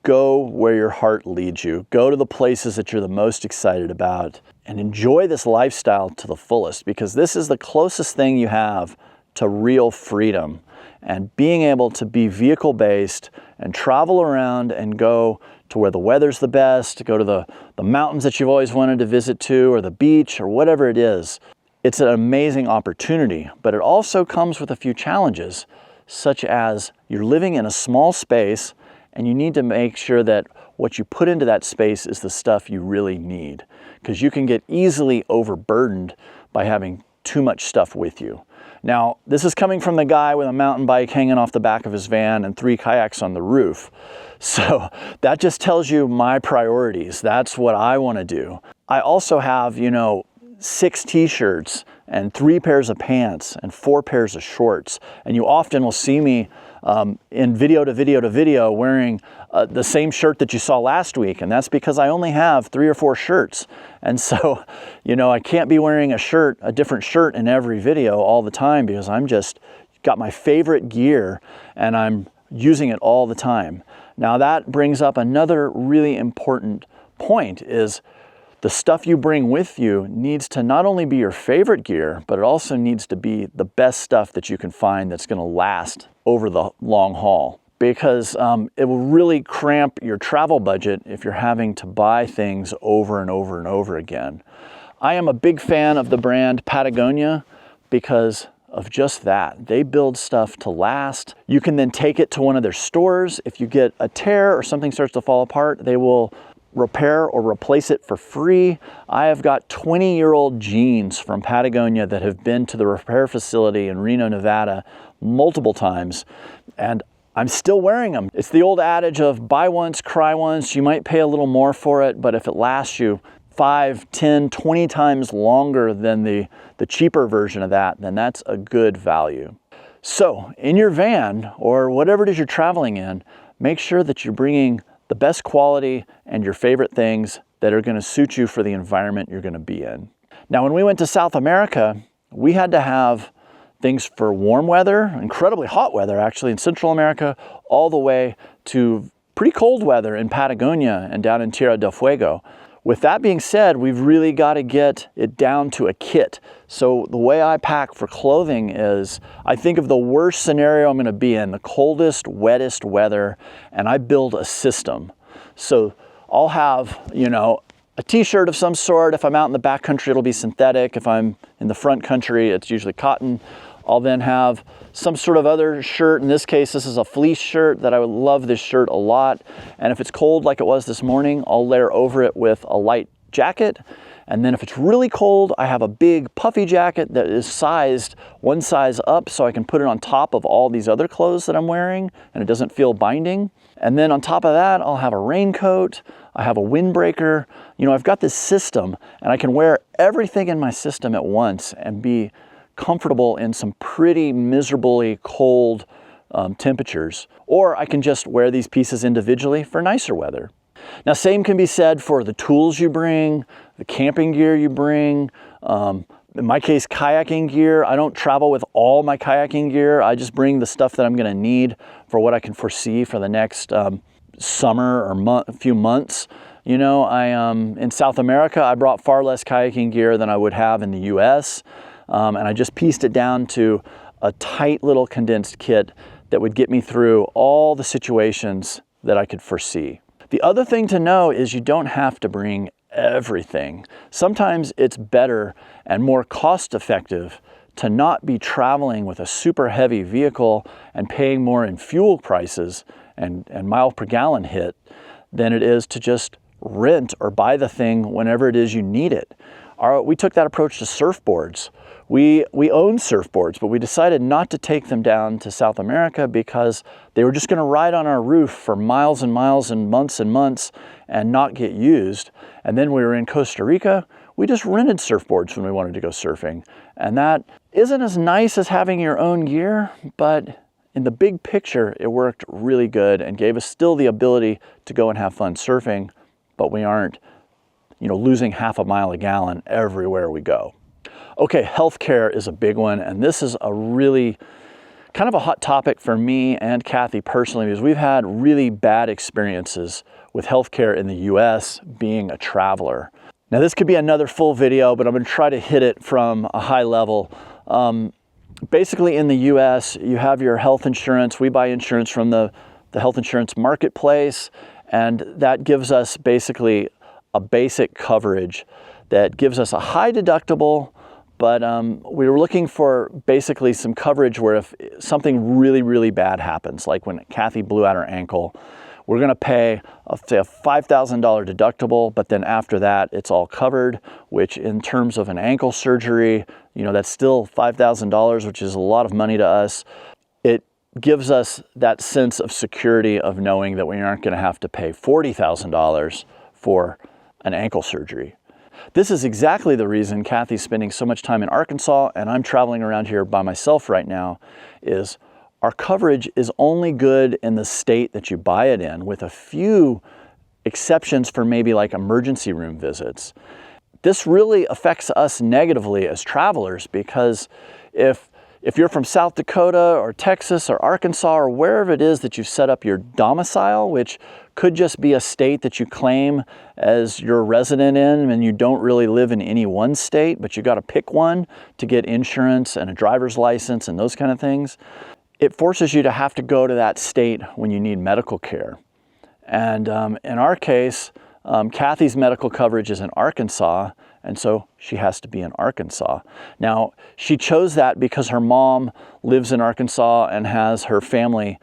Speaker 1: go where your heart leads you. Go to the places that you're the most excited about and enjoy this lifestyle to the fullest, because this is the closest thing you have to real freedom and being able to be vehicle-based and travel around and go to where the weather's the best, go to the mountains that you've always wanted to visit to, or the beach, or whatever it is. It's an amazing opportunity, but it also comes with a few challenges, such as you're living in a small space and you need to make sure that what you put into that space is the stuff you really need, because you can get easily overburdened by having too much stuff with you. Now, this is coming from the guy with a mountain bike hanging off the back of his van and 3 kayaks on the roof. So that just tells you my priorities. That's what I want to do. I also have, 6 t-shirts and 3 pairs of pants and 4 pairs of shorts. And you often will see me in video to video wearing the same shirt that you saw last week. And that's because I only have 3 or 4 shirts. And so, I can't be wearing a different shirt in every video all the time, because I'm just got my favorite gear and I'm using it all the time. Now that brings up another really important point, is the stuff you bring with you needs to not only be your favorite gear, but it also needs to be the best stuff that you can find that's going to last over the long haul. Because it will really cramp your travel budget if you're having to buy things over and over and over again. I am a big fan of the brand Patagonia because of just that. They build stuff to last. You can then take it to one of their stores. If you get a tear or something starts to fall apart, they will repair or replace it for free. I have got 20-year-old jeans from Patagonia that have been to the repair facility in Reno, Nevada multiple times, and I'm still wearing them. It's the old adage of buy once, cry once. You might pay a little more for it, but if it lasts you 5, 10, 20 times longer than the cheaper version of that, then that's a good value. So in your van or whatever it is you're traveling in, make sure that you're bringing the best quality and your favorite things that are going to suit you for the environment you're going to be in. Now, when we went to South America, we had to have things for warm weather, incredibly hot weather actually in Central America, all the way to pretty cold weather in Patagonia and down in Tierra del Fuego. With that being said, we've really got to get it down to a kit. So the way I pack for clothing is, I think of the worst scenario I'm going to be in, the coldest, wettest weather, and I build a system. So I'll have, a t-shirt of some sort. If I'm out in the back country, it'll be synthetic. If I'm in the front country, it's usually cotton. I'll then have some sort of other shirt. In this case, this is a fleece shirt that I would love this shirt a lot. And if it's cold like it was this morning, I'll layer over it with a light jacket. And then if it's really cold, I have a big puffy jacket that is sized one size up so I can put it on top of all these other clothes that I'm wearing and it doesn't feel binding. And then on top of that, I'll have a raincoat, I have a windbreaker. You know, I've got this system and I can wear everything in my system at once and be comfortable in some pretty miserably cold temperatures. Or I can just wear these pieces individually for nicer weather. Now, same can be said for the tools you bring, the camping gear you bring, in my case, kayaking gear. I don't travel with all my kayaking gear. I just bring the stuff that I'm gonna need for what I can foresee for the next summer or few months. You know, in South America, I brought far less kayaking gear than I would have in the US. And I just pieced it down to a tight little condensed kit that would get me through all the situations that I could foresee. The other thing to know is you don't have to bring everything. Sometimes it's better and more cost effective to not be traveling with a super heavy vehicle and paying more in fuel prices and mile per gallon hit than it is to just rent or buy the thing whenever it is you need it. We took that approach to surfboards. We own surfboards, but we decided not to take them down to South America because they were just going to ride on our roof for miles and miles and months and not get used. And then we were in Costa Rica. We just rented surfboards when we wanted to go surfing. And that isn't as nice as having your own gear, but in the big picture, it worked really good and gave us still the ability to go and have fun surfing, but we aren't, you know, losing half a mile a gallon everywhere we go. Okay, healthcare is a big one, and this is a really kind of a hot topic for me and Kathy personally because we've had really bad experiences with healthcare in the US being a traveler. Now this could be another full video, but I'm going to try to hit it from a high level. Basically in the US, you have your health insurance. We buy insurance from the health insurance marketplace, and that gives us basically a basic coverage that gives us a high deductible, but we were looking for basically some coverage where if something really, really bad happens, like when Kathy blew out her ankle, we're gonna pay, say, a $5,000 deductible, but then after that, it's all covered, which in terms of an ankle surgery, you know, that's still $5,000, which is a lot of money to us. It gives us that sense of security of knowing that we aren't gonna have to pay $40,000 for an ankle surgery. This is exactly the reason Kathy's spending so much time in Arkansas and I'm traveling around here by myself right now, is our coverage is only good in the state that you buy it in, with a few exceptions for maybe like emergency room visits. This really affects us negatively as travelers because if you're from South Dakota or Texas or Arkansas or wherever it is that you've set up your domicile, which could just be a state that you claim as your resident in and you don't really live in any one state, but you got to pick one to get insurance and a driver's license and those kind of things, it forces you to have to go to that state when you need medical care. And in our case, Kathy's medical coverage is in Arkansas, and so she has to be in Arkansas. Now, she chose that because her mom lives in Arkansas and has her family,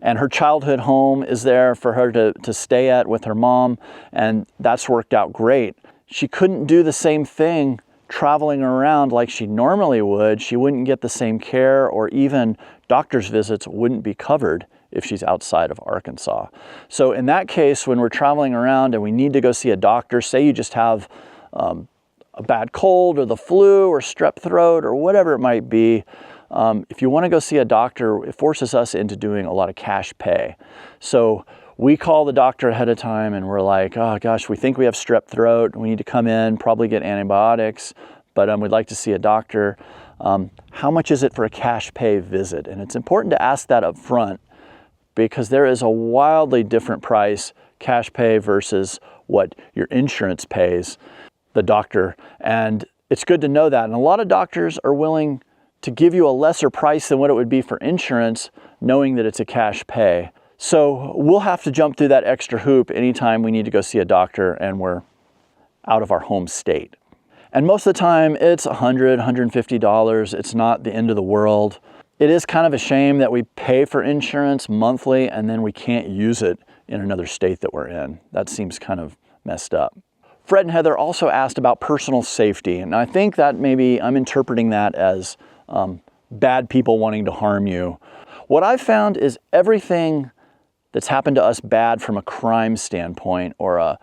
Speaker 1: and her childhood home is there for her to stay at with her mom, and that's worked out great. She couldn't do the same thing traveling around like she normally would. She wouldn't get the same care, or even doctor's visits wouldn't be covered if she's outside of Arkansas. So in that case, when we're traveling around and we need to go see a doctor, say you just have a bad cold or the flu or strep throat or whatever it might be, if you want to go see a doctor, it forces us into doing a lot of cash pay. So we call the doctor ahead of time and we're like, oh gosh, we think we have strep throat. We need to come in, probably get antibiotics, but we'd like to see a doctor. How much is it for a cash pay visit? And it's important to ask that up front because there is a wildly different price, cash pay versus what your insurance pays the doctor. And it's good to know that. And a lot of doctors are willing to give you a lesser price than what it would be for insurance, knowing that it's a cash pay. So we'll have to jump through that extra hoop anytime we need to go see a doctor and we're out of our home state. And most of the time it's $100, $150. It's not the end of the world. It is kind of a shame that we pay for insurance monthly and then we can't use it in another state that we're in. That seems kind of messed up. Fred and Heather also asked about personal safety, and I think that maybe I'm interpreting that as bad people wanting to harm you. What I've found is everything that's happened to us bad from a crime standpoint or a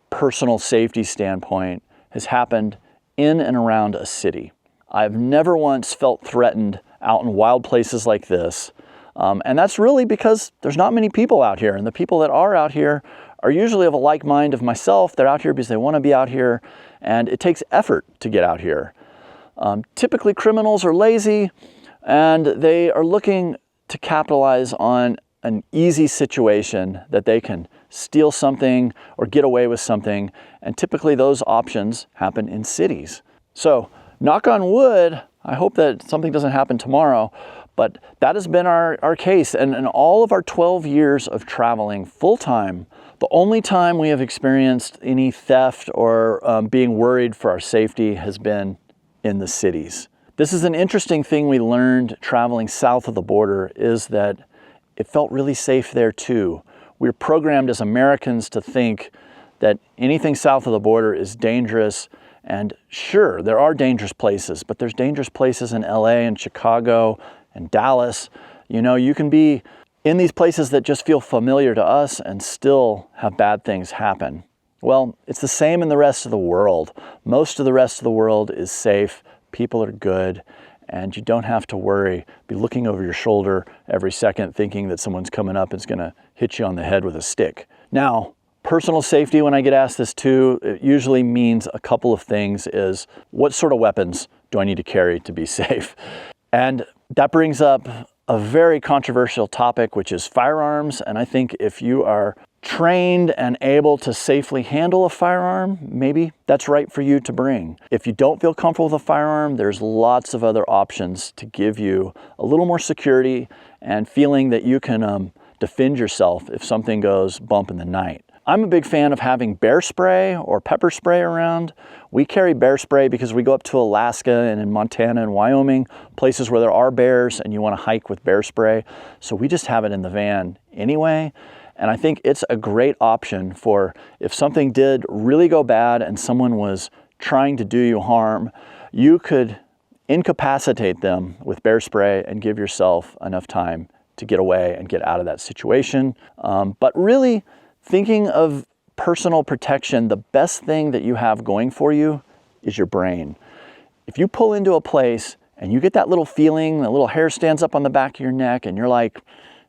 Speaker 1: personal safety standpoint has happened in and around a city. I've never once felt threatened out in wild places like this. And that's really because there's not many people out here, and the people that are out here are usually of a like mind of myself. They're out here because they want to be out here, and it takes effort to get out here. Typically criminals are lazy, and they are looking to capitalize on an easy situation that they can steal something or get away with something, and typically those options happen in cities. So, knock on wood, I hope that something doesn't happen tomorrow, but that has been our case. And in all of our 12 years of traveling full-time, the only time we have experienced any theft or being worried for our safety has been in the cities. This is an interesting thing we learned traveling south of the border, is that it felt really safe there too. We're programmed as Americans to think that anything south of the border is dangerous. And sure, there are dangerous places, but there's dangerous places in LA and Chicago and Dallas. You know, you can be in these places that just feel familiar to us and still have bad things happen. Well, it's the same in the rest of the world. Most of the rest of the world is safe, people are good, and you don't have to worry, be looking over your shoulder every second thinking that someone's coming up and is gonna hit you on the head with a stick. Now, personal safety, when I get asked this too, it usually means a couple of things. Is what sort of weapons do I need to carry to be safe? And that brings up a very controversial topic, which is firearms. And I think if you are trained and able to safely handle a firearm, maybe that's right for you to bring. If you don't feel comfortable with a firearm, there's lots of other options to give you a little more security and feeling that you can defend yourself if something goes bump in the night. I'm a big fan of having bear spray or pepper spray around. We carry bear spray because we go up to Alaska and in Montana and Wyoming, places where there are bears and you want to hike with bear spray. So we just have it in the van anyway. And I think it's a great option for if something did really go bad and someone was trying to do you harm, you could incapacitate them with bear spray and give yourself enough time to get away and get out of that situation. But really, thinking of personal protection, the best thing that you have going for you is your brain. If you pull into a place and you get that little feeling, that little hair stands up on the back of your neck and you're like,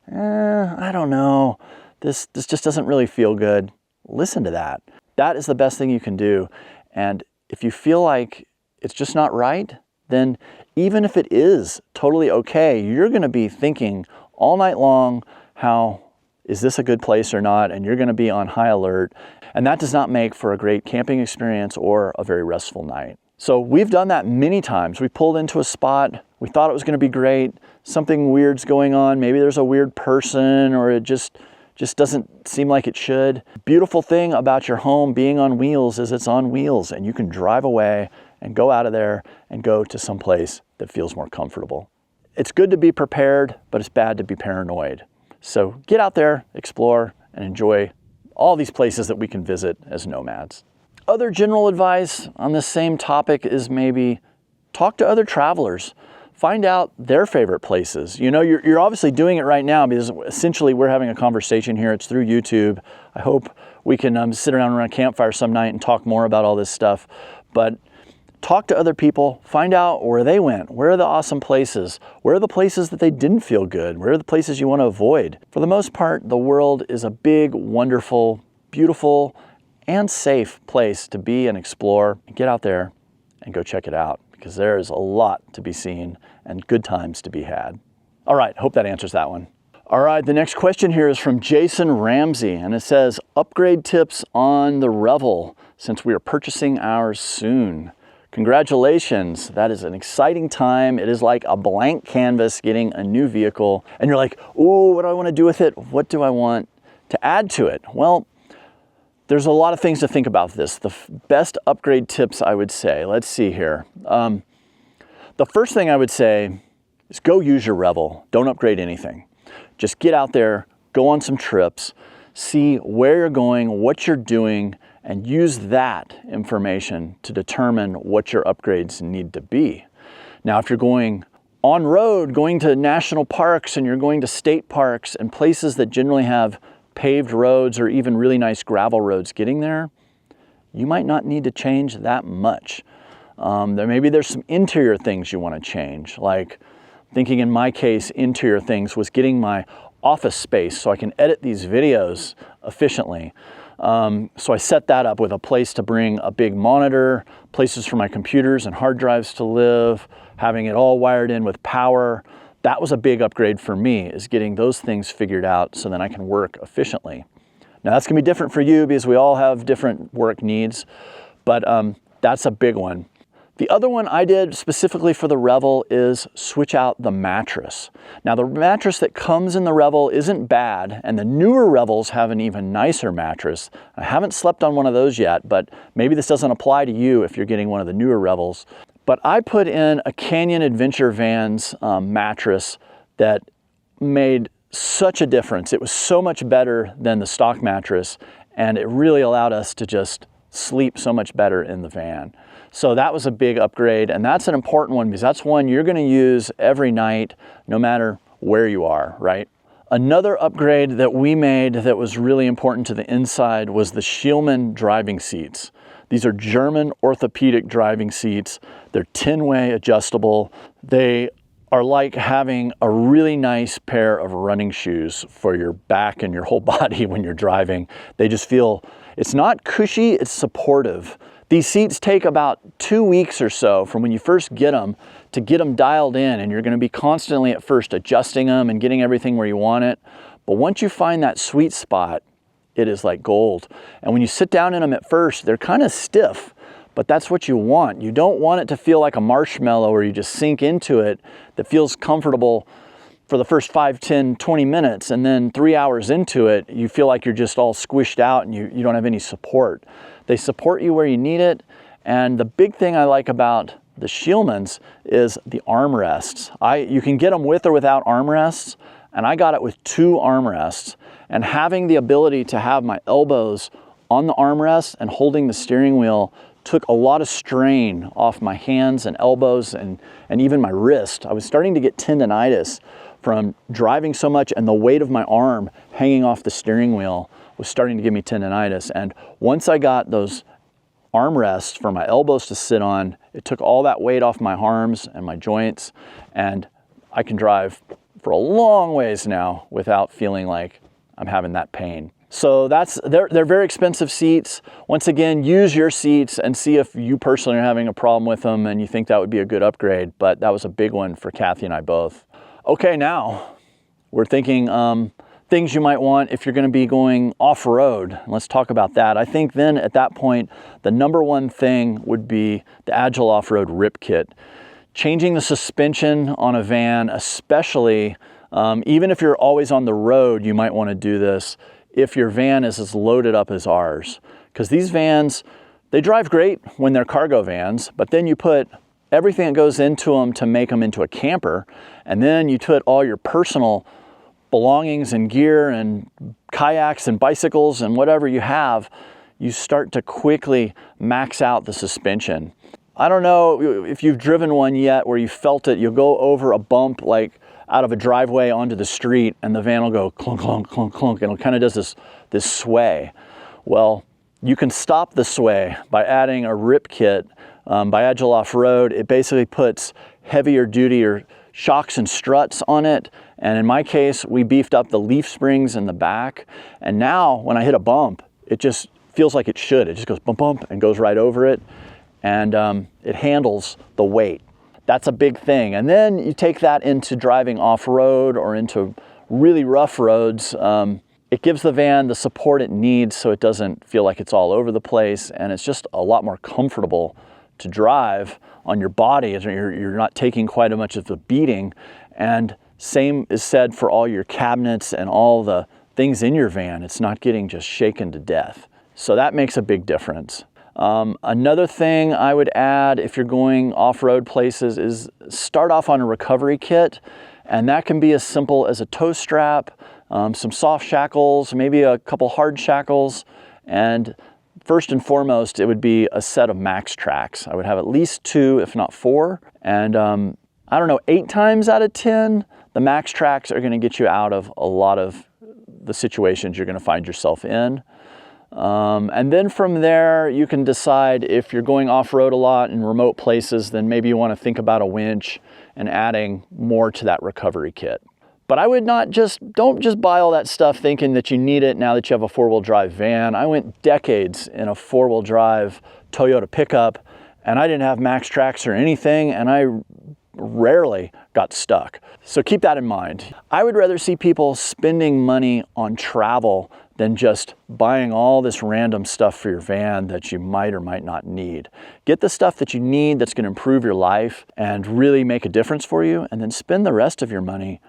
Speaker 1: I don't know, this just doesn't really feel good, listen to that. That is the best thing you can do. And if you feel like it's just not right, then even if it is totally okay, you're gonna be thinking all night long, how is this a good place or not? And you're gonna be on high alert. And that does not make for a great camping experience or a very restful night. So we've done that many times. We pulled into a spot, we thought it was gonna be great, something weird's going on, maybe there's a weird person or it just doesn't seem like it should. Beautiful thing about your home being on wheels is it's on wheels and you can drive away and go out of there and go to some place that feels more comfortable. It's good to be prepared, but it's bad to be paranoid. So get out there, explore, and enjoy all these places that we can visit as nomads. Other general advice on this same topic is maybe talk to other travelers. Find out their favorite places. You know, you're obviously doing it right now because essentially we're having a conversation here. It's through YouTube. I hope we can sit around a campfire some night and talk more about all this stuff. But talk to other people, find out where they went, where are the awesome places, where are the places that they didn't feel good, where are the places you want to avoid. For the most part, the world is a big, wonderful, beautiful, and safe place to be and explore. Get out there and go check it out because there is a lot to be seen and good times to be had. All right, hope that answers that one. All right, the next question here is from Jason Ramsey, and it says, upgrade tips on the Revel since we are purchasing ours soon. Congratulations, that is an exciting time. It is like a blank canvas getting a new vehicle and you're like, oh, what do I want to do with it? What do I want to add to it? Well, there's a lot of things to think about this. The best upgrade tips I would say, let's see here. The first thing I would say is go use your Revel. Don't upgrade anything. Just get out there, go on some trips, see where you're going, what you're doing, and use that information to determine what your upgrades need to be. Now, if you're going on road, going to national parks, and you're going to state parks and places that generally have paved roads or even really nice gravel roads getting there, you might not need to change that much. Maybe there's some interior things you want to change, like thinking in my case, interior things was getting my office space so I can edit these videos efficiently. So I set that up with a place to bring a big monitor, places for my computers and hard drives to live, having it all wired in with power. That was a big upgrade for me, is getting those things figured out so then I can work efficiently. Now that's gonna be different for you because we all have different work needs, but that's a big one. The other one I did specifically for the Revel is switch out the mattress. Now the mattress that comes in the Revel isn't bad, and the newer Revels have an even nicer mattress. I haven't slept on one of those yet, but maybe this doesn't apply to you if you're getting one of the newer Revels. But I put in a Canyon Adventure Vans mattress that made such a difference. It was so much better than the stock mattress, and it really allowed us to just sleep so much better in the van. So that was a big upgrade, and that's an important one because that's one you're going to use every night no matter where you are, right? Another upgrade that we made that was really important to the inside was the Scheel-Mann driving seats. These are German orthopedic driving seats. They're 10-way adjustable. They are like having a really nice pair of running shoes for your back and your whole body when you're driving. They just feel, it's not cushy, it's supportive. These seats take about 2 weeks or so from when you first get them to get them dialed in, and you're going to be constantly at first adjusting them and getting everything where you want it. But once you find that sweet spot, it is like gold. And when you sit down in them at first, they're kind of stiff, but that's what you want. You don't want it to feel like a marshmallow where you just sink into it that feels comfortable for the first 5, 10, 20 minutes, and then 3 hours into it, you feel like you're just all squished out and you don't have any support. They support you where you need it, and the big thing I like about the Scheel-Manns is the armrests. You can get them with or without armrests, and I got it with 2 armrests, and having the ability to have my elbows on the armrest and holding the steering wheel took a lot of strain off my hands and elbows and even my wrist. I was starting to get tendonitis from driving so much, and the weight of my arm hanging off the steering wheel was starting to give me tendonitis. And once I got those armrests for my elbows to sit on, it took all that weight off my arms and my joints, and I can drive for a long ways now without feeling like I'm having that pain. So they're very expensive seats. Once again, use your seats and see if you personally are having a problem with them and you think that would be a good upgrade, but that was a big one for Kathy and I both. Okay, now we're thinking things you might want if you're going to be going off-road. Let's talk about that. I think then at that point, the number one thing would be the Agile off-road rip kit. Changing the suspension on a van, especially, even if you're always on the road, you might want to do this if your van is as loaded up as ours. Because these vans, they drive great when they're cargo vans, but then you put everything that goes into them to make them into a camper, and then you put all your personal belongings and gear and kayaks and bicycles and whatever you have, you start to quickly max out the suspension. I don't know if you've driven one yet where you felt it. You'll go over a bump like out of a driveway onto the street, and the van will go clunk, clunk, clunk, clunk, and it kind of does this sway. Well, you can stop the sway by adding a rip kit. By Agile Off-Road, it basically puts heavier duty shocks and struts on it, and in my case, we beefed up the leaf springs in the back, and now when I hit a bump, it just feels like it should. It just goes bump, bump, and goes right over it, and it handles the weight. That's a big thing. And then you take that into driving off-road or into really rough roads. It gives the van the support it needs so it doesn't feel like it's all over the place, and it's just a lot more comfortable to drive on your body. You're not taking quite as much of the beating, and same is said for all your cabinets and all the things in your van. It's not getting just shaken to death. So that makes a big difference. Another thing I would add if you're going off-road places is start off on a recovery kit, and that can be as simple as a tow strap, some soft shackles, maybe a couple hard shackles, and first and foremost, it would be a set of Maxtrax. I would have at least 2, if not 4. And I don't know, 8 times out of 10, the Maxtrax are gonna get you out of a lot of the situations you're gonna find yourself in. And then from there, you can decide if you're going off-road a lot in remote places, then maybe you wanna think about a winch and adding more to that recovery kit. But I would don't just buy all that stuff thinking that you need it now that you have a 4-wheel drive van. I went decades in a 4-wheel drive Toyota pickup, and I didn't have Maxtrax or anything, and I rarely got stuck. So keep that in mind. I would rather see people spending money on travel than just buying all this random stuff for your van that you might or might not need. Get the stuff that you need that's gonna improve your life and really make a difference for you, and then spend the rest of your money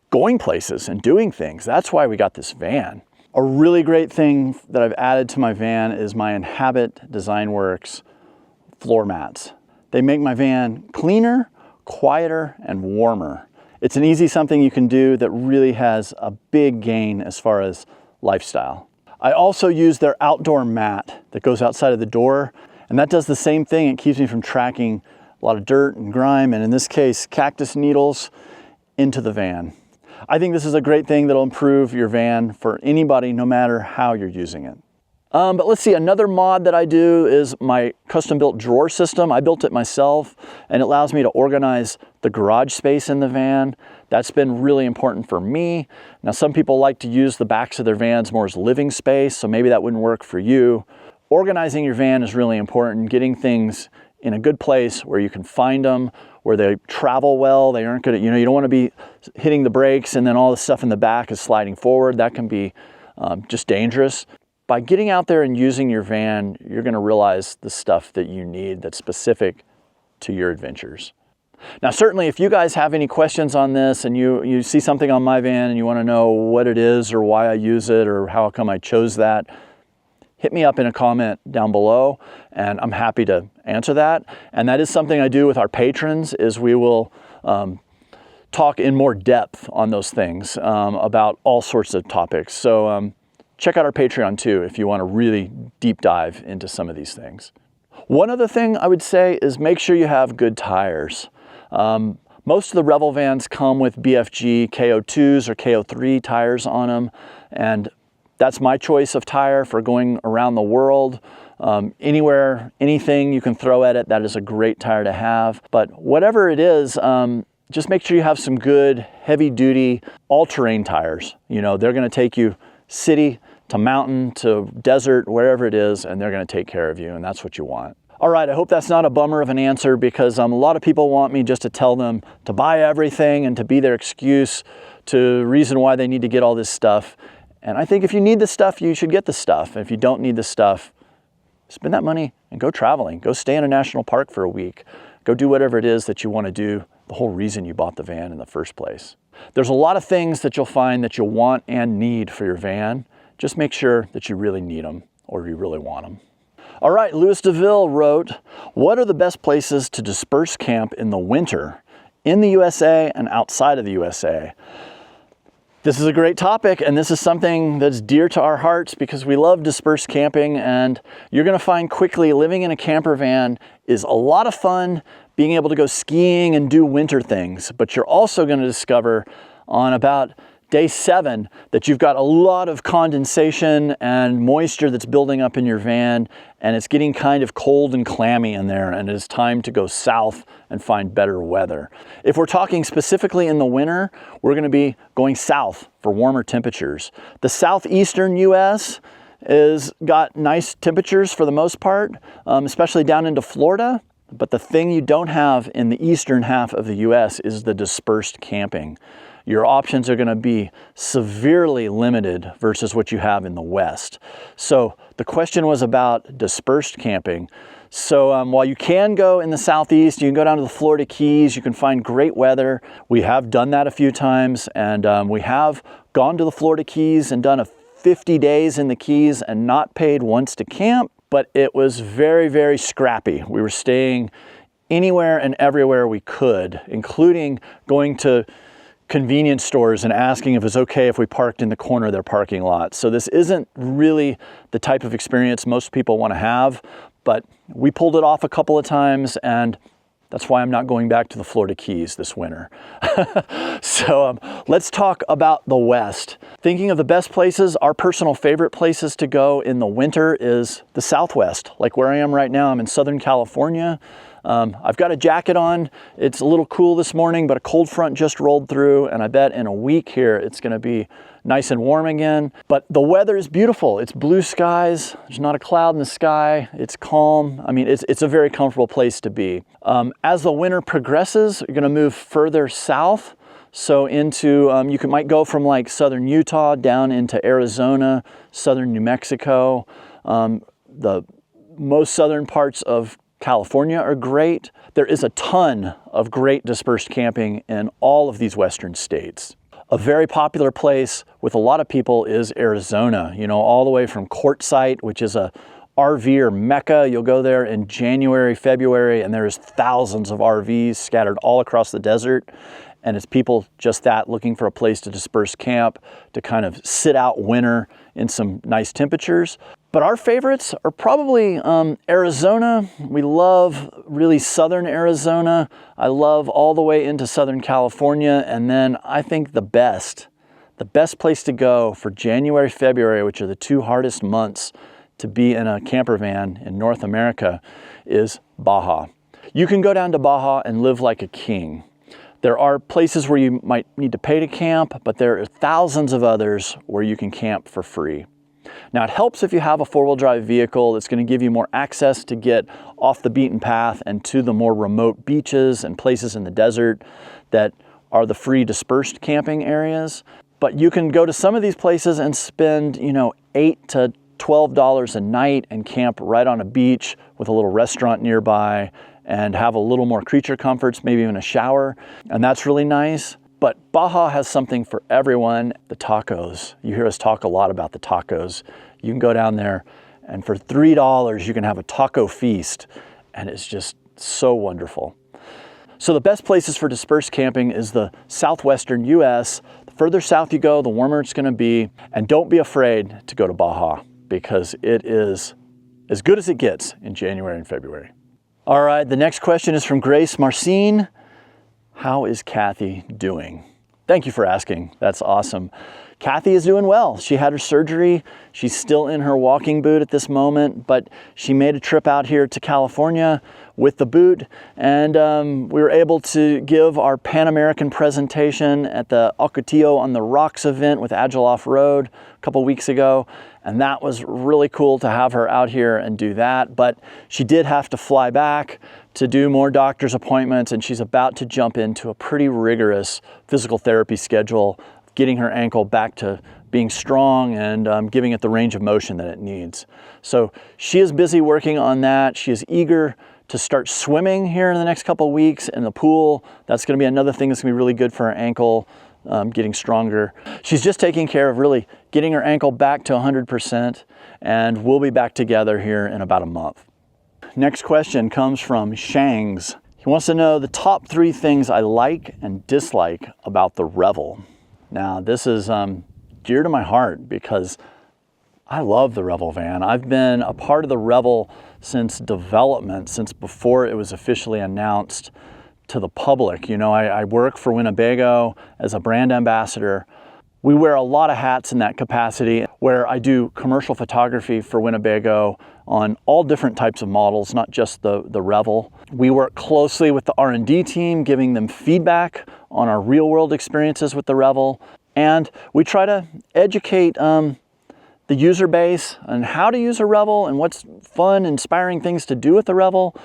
Speaker 1: going places and doing things. That's why we got this van. A really great thing that I've added to my van is my Inhabit Design Works floor mats. They make my van cleaner, quieter, and warmer. It's an easy something you can do that really has a big gain as far as lifestyle. I also use their outdoor mat that goes outside of the door, and that does the same thing. It keeps me from tracking a lot of dirt and grime, and in this case, cactus needles into the van. I think this is a great thing that'll improve your van for anybody, no matter how you're using it. But let's see, another mod that I do is my custom-built drawer system. I built it myself, and it allows me to organize the garage space in the van. That's been really important for me. Now, some people like to use the backs of their vans more as living space, so maybe that wouldn't work for you. Organizing your van is really important, getting things in a good place where you can find them, where they travel well. They aren't gonna, you don't want to be hitting the brakes and then all the stuff in the back is sliding forward. That can be just dangerous. By getting out there and using your van, you're gonna realize the stuff that you need that's specific to your adventures. Now, certainly if you guys have any questions on this and you see something on my van and you wanna know what it is or why I use it or how come I chose that, hit me up in a comment down below and I'm happy to answer that. And that is something I do with our patrons, is we will talk in more depth on those things about all sorts of topics. So check out our Patreon too if you want to really deep dive into some of these things. One other thing I would say is make sure you have good tires. Most of the Revel vans come with BFG KO2s or KO3 tires on them, and that's my choice of tire for going around the world. Anywhere, anything you can throw at it, that is a great tire to have. But whatever it is, just make sure you have some good heavy-duty all-terrain tires. You know, they're gonna take you city to mountain to desert, wherever it is, and they're gonna take care of you, and that's what you want. All right, I hope that's not a bummer of an answer, because a lot of people want me just to tell them to buy everything and to be their excuse to reason why they need to get all this stuff. And I think if you need the stuff, you should get the stuff. And if you don't need the stuff, spend that money and go traveling. Go stay in a national park for a week. Go do whatever it is that you want to do, the whole reason you bought the van in the first place. There's a lot of things that you'll find that you'll want and need for your van. Just make sure that you really need them or you really want them. All right, Louis DeVille wrote, what are the best places to disperse camp in the winter in the USA and outside of the USA? This is a great topic, and this is something that's dear to our hearts because we love dispersed camping, and you're gonna find quickly living in a camper van is a lot of fun, being able to go skiing and do winter things, but you're also gonna discover on about day 7 that you've got a lot of condensation and moisture that's building up in your van, and it's getting kind of cold and clammy in there, and it is time to go south and find better weather. If we're talking specifically in the winter, we're gonna be going south for warmer temperatures. The southeastern US is got nice temperatures for the most part, especially down into Florida. But the thing you don't have in the eastern half of the US is the dispersed camping. Your options are gonna be severely limited versus what you have in the West. So the question was about dispersed camping. So while you can go in the Southeast, you can go down to the Florida Keys, you can find great weather. We have done that a few times, and we have gone to the Florida Keys and done 50 days in the Keys and not paid once to camp, but it was very, very scrappy. We were staying anywhere and everywhere we could, including going to convenience stores and asking if it's okay if we parked in the corner of their parking lot. So this isn't really the type of experience most people want to have, but we pulled it off a couple of times, and that's why I'm not going back to the Florida Keys this winter. So let's talk about the West. Thinking of the best places, our personal favorite places to go in the winter is the Southwest. Like where I am right now, I'm in Southern California. I've got a jacket on. It's a little cool this morning, but a cold front just rolled through, and I bet in a week here it's going to be nice and warm again. But the weather is beautiful. It's blue skies. There's not a cloud in the sky. It's calm. I mean, it's a very comfortable place to be. As the winter progresses, you're going to move further south. So into, might go from like southern Utah down into Arizona, southern New Mexico. The most southern parts of California are great. There is a ton of great dispersed camping in all of these western states. A very popular place with a lot of people is Arizona, you know, all the way from Quartzsite, which is a RVer mecca. You'll go there in January, February, and there's thousands of RVs scattered all across the desert. And it's people just that looking for a place to disperse camp, to kind of sit out winter in some nice temperatures. But our favorites are probably Arizona. We love really southern Arizona. I love all the way into Southern California. And then I think the best place to go for January, February, which are the two hardest months to be in a camper van in North America, is Baja. You can go down to Baja and live like a king. There are places where you might need to pay to camp, but there are thousands of others where you can camp for free. Now, it helps if you have a four-wheel drive vehicle that's going to give you more access to get off the beaten path and to the more remote beaches and places in the desert that are the free dispersed camping areas. But you can go to some of these places and spend, you know, $8 to $12 a night and camp right on a beach with a little restaurant nearby and have a little more creature comforts, maybe even a shower. And that's really nice. But Baja has something for everyone. The tacos. You hear us talk a lot about the tacos. You can go down there and for $3 you can have a taco feast, and it's just so wonderful. So the best places for dispersed camping is the southwestern US. The further south you go, the warmer it's going to be. And don't be afraid to go to Baja, because it is as good as it gets in January and February. All right, the next question is from Grace Marcine. How is Kathy doing? Thank you for asking. That's awesome. Kathy is doing well. She had her surgery. She's still in her walking boot at this moment, but she made a trip out here to California with the boot, and we were able to give our Pan American presentation at the Ocotillo on the Rocks event with Agile Off-Road a couple weeks ago, and that was really cool to have her out here and do that. But she did have to fly back to do more doctor's appointments, and she's about to jump into a pretty rigorous physical therapy schedule, getting her ankle back to being strong and giving it the range of motion that it needs. So she is busy working on that. She is eager to start swimming here in the next couple of weeks in the pool. That's going to be another thing that's going to be really good for her ankle, getting stronger. She's just taking care of really getting her ankle back to 100%, and we'll be back together here in about a month. Next question comes from Shangs. He wants to know the top 3 things I like and dislike about the Revel. Now, this is dear to my heart because I love the Revel van. I've been a part of the Revel since development, since before it was officially announced to the public. You know, I work for Winnebago as a brand ambassador. We wear a lot of hats in that capacity, where I do commercial photography for Winnebago on all different types of models, not just the Revel. We work closely with the R&D team, giving them feedback on our real-world experiences with the Revel. And we try to educate the user base on how to use a Revel and what's fun, inspiring things to do with the Revel.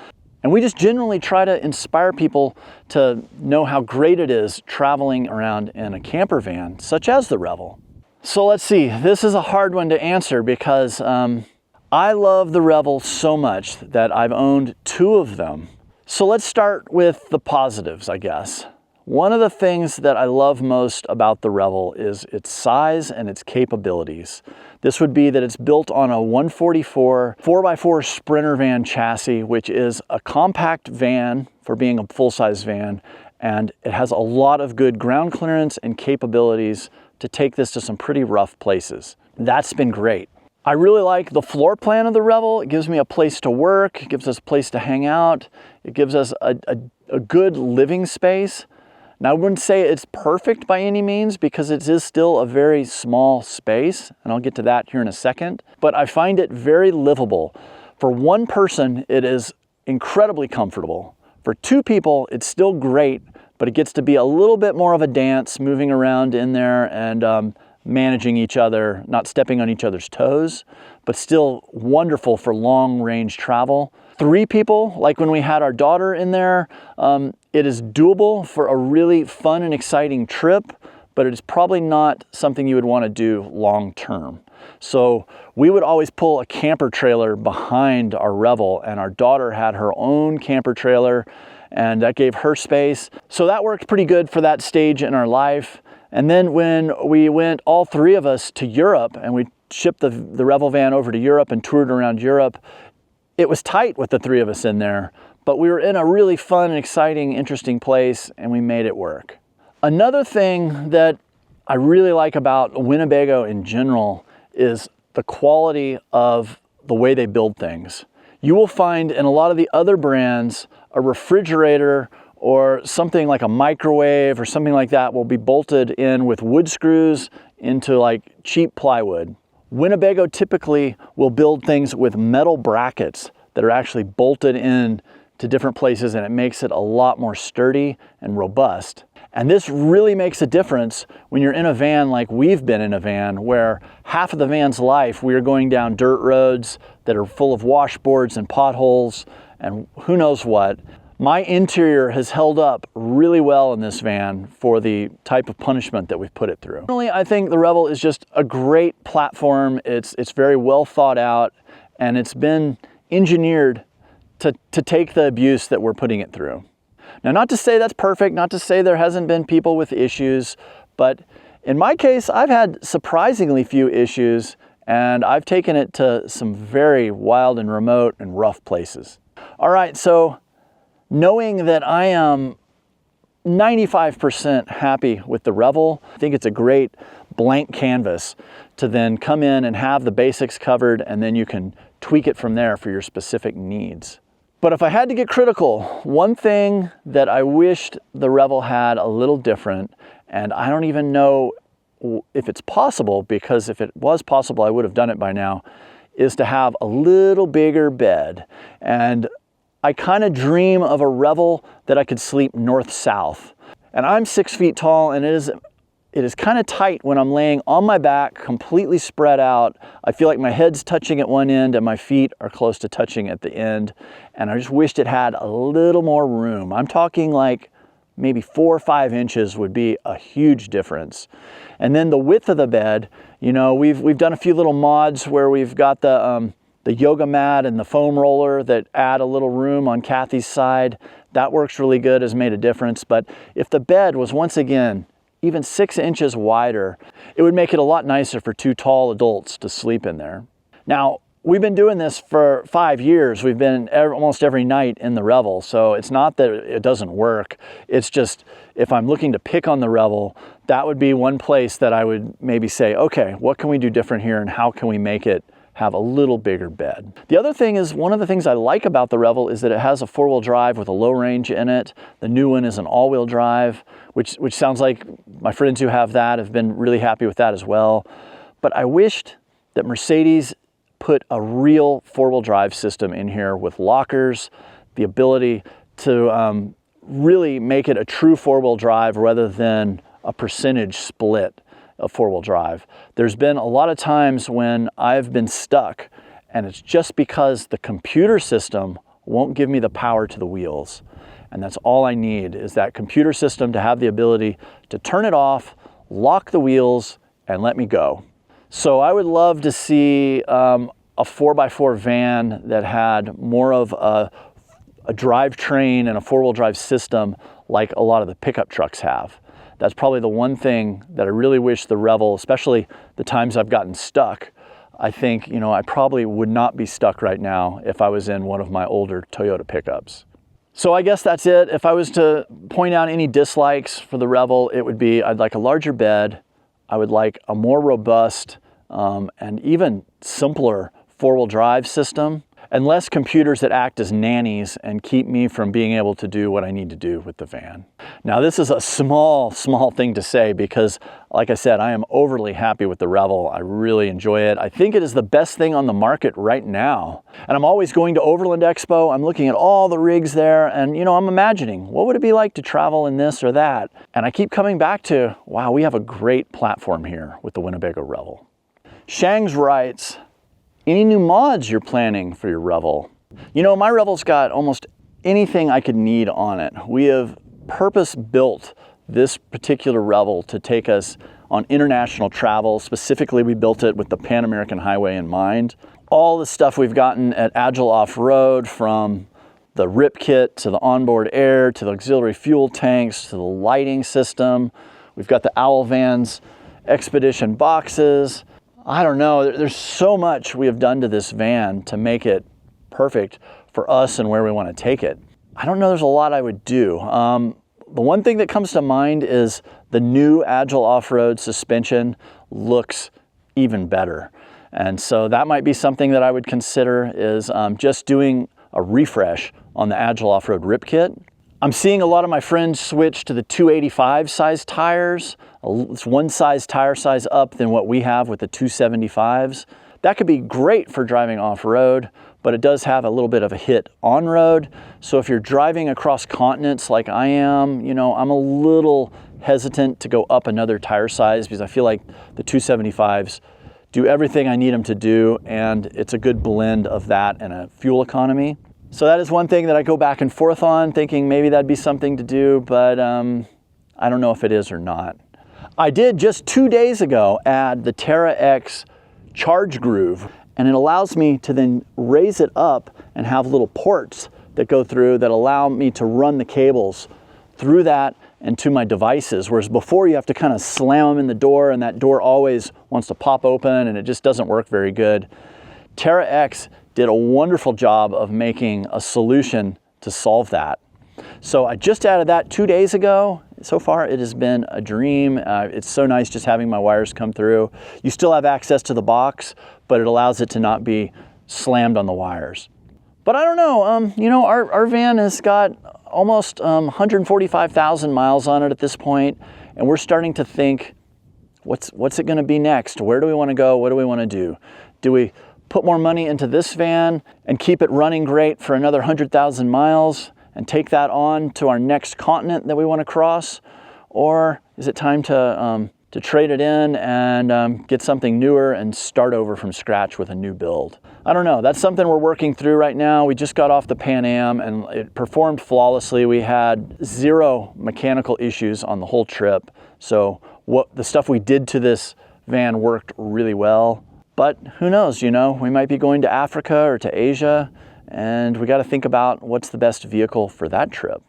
Speaker 1: And we just generally try to inspire people to know how great it is traveling around in a camper van, such as the Revel. So let's see, this is a hard one to answer because I love the Revel so much that I've owned 2 of them. So let's start with the positives, I guess. One of the things that I love most about the Revel is its size and its capabilities. This would be that it's built on a 144 4x4 Sprinter van chassis, which is a compact van for being a full-size van, and it has a lot of good ground clearance and capabilities to take this to some pretty rough places. That's been great. I really like the floor plan of the Revel. It gives me a place to work, it gives us a place to hang out, it gives us a good living space. Now, I wouldn't say it's perfect by any means because it is still a very small space, and I'll get to that here in a second, but I find it very livable. For one person, it is incredibly comfortable. For two people, it's still great, but it gets to be a little bit more of a dance, moving around in there and managing each other, not stepping on each other's toes, but still wonderful for long range travel. Three people, like when we had our daughter in there, it is doable for a really fun and exciting trip, but it is probably not something you would want to do long term. So we would always pull a camper trailer behind our Revel, and our daughter had her own camper trailer, and that gave her space. So that worked pretty good for that stage in our life. And then when we went, all three of us, to Europe, and we shipped the Revel van over to Europe and toured around Europe, it was tight with the three of us in there, but we were in a really fun and exciting, interesting place, and we made it work. Another thing that I really like about Winnebago in general is the quality of the way they build things. You will find in a lot of the other brands, a refrigerator or something like a microwave or something like that will be bolted in with wood screws into like cheap plywood. Winnebago typically will build things with metal brackets that are actually bolted in to different places, and it makes it a lot more sturdy and robust. And this really makes a difference when you're in a van like we've been in a van, where half of the van's life we are going down dirt roads that are full of washboards and potholes and who knows what. My interior has held up really well in this van for the type of punishment that we've put it through. Generally, I think the Revel is just a great platform. It's very well thought out, and it's been engineered to take the abuse that we're putting it through. Now, not to say that's perfect, not to say there hasn't been people with issues, but in my case, I've had surprisingly few issues, and I've taken it to some very wild and remote and rough places. All right, so knowing that I am 95% happy with the Revel, I think it's a great blank canvas to then come in and have the basics covered, and then you can tweak it from there for your specific needs. But if I had to get critical, one thing that I wished the Revel had a little different, and I don't even know if it's possible, because if it was possible, I would have done it by now, is to have a little bigger bed. And I kind of dream of a Revel that I could sleep north-south. And I'm 6 feet tall, and it is kind of tight when I'm laying on my back, completely spread out. I feel like my head's touching at one end and my feet are close to touching at the end. And I just wished it had a little more room. I'm talking like maybe 4 or 5 inches would be a huge difference. And then the width of the bed, you know, we've done a few little mods where we've got the yoga mat and the foam roller that add a little room on Kathy's side. That works really good, has made a difference. But if the bed was, once again, even 6 inches wider, it would make it a lot nicer for 2 tall adults to sleep in there. Now, we've been doing this for 5 years. We've been almost every night in the Revel, so it's not that it doesn't work. It's just, if I'm looking to pick on the Revel, that would be one place that I would maybe say, okay, what can we do different here, and how can we make it have a little bigger bed? The other thing is, one of the things I like about the Revel is that it has a 4-wheel drive with a low range in it. The new one is an all-wheel drive, which sounds like my friends who have that have been really happy with that as well. But I wished that Mercedes put a real 4-wheel drive system in here with lockers, the ability to really make it a true 4-wheel drive rather than a percentage split of 4-wheel drive. There's been a lot of times when I've been stuck, and it's just because the computer system won't give me the power to the wheels. And that's all I need, is that computer system to have the ability to turn it off, lock the wheels, and let me go. So I would love to see a 4x4 van that had more of a drivetrain and a 4-wheel drive system like a lot of the pickup trucks have. That's probably the one thing that I really wish the Revel, especially the times I've gotten stuck, I think, you know, I probably would not be stuck right now if I was in one of my older Toyota pickups. So I guess that's it. If I was to point out any dislikes for the Revel, it would be I'd like a larger bed. I would like a more robust and even simpler four-wheel drive system, and less computers that act as nannies and keep me from being able to do what I need to do with the van. Now, this is a small thing to say because, like I said, I am overly happy with the Revel. I really enjoy it. I think it is the best thing on the market right now. And I'm always going to Overland Expo. I'm looking at all the rigs there and, you know, I'm imagining what would it be like to travel in this or that? And I keep coming back to, wow, we have a great platform here with the Winnebago Revel. Shangs writes, any new mods you're planning for your Revel? You know, my Revel's got almost anything I could need on it. We have purpose-built this particular Revel to take us on international travel. Specifically, we built it with the Pan American Highway in mind. All the stuff we've gotten at Agile Off-Road, from the RIP kit to the onboard air to the auxiliary fuel tanks to the lighting system. We've got the Owl Vans Expedition boxes. I don't know, there's so much we have done to this van to make it perfect for us and where we want to take it. I don't know there's a lot I would do. The one thing that comes to mind is the new Agile Off-Road suspension looks even better. And so that might be something that I would consider, is just doing a refresh on the Agile Off-Road RIP kit. I'm seeing a lot of my friends switch to the 285 size tires. It's one size tire size up than what we have with the 275s. That could be great for driving off-road, but it does have a little bit of a hit on-road. So if you're driving across continents like I am, you know, I'm a little hesitant to go up another tire size because I feel like the 275s do everything I need them to do, and it's a good blend of that and a fuel economy. So that is one thing that I go back and forth on, thinking maybe that'd be something to do, but I don't know if it is or not. I did just 2 days ago add the Terra-X charge groove, and it allows me to then raise it up and have little ports that go through that allow me to run the cables through that and to my devices, whereas before you have to kind of slam them in the door and that door always wants to pop open and it just doesn't work very good. Terra-X did a wonderful job of making a solution to solve that. So I just added that 2 days ago. So far it has been a dream. It's so nice just having my wires come through. You still have access to the box, but it allows it to not be slammed on the wires. But I don't know, you know, our van has got almost 145,000 miles on it at this point, and we're starting to think, what's it gonna be next? Where do we wanna go? What do we wanna do? Do we put more money into this van and keep it running great for another 100,000 miles and take that on to our next continent that we want to cross? Or is it time to trade it in and get something newer and start over from scratch with a new build? I don't know. That's something we're working through right now. We just got off the Pan Am and it performed flawlessly. We had 0 mechanical issues on the whole trip. So the stuff we did to this van worked really well. But who knows, you know, we might be going to Africa or to Asia, and we got to think about what's the best vehicle for that trip.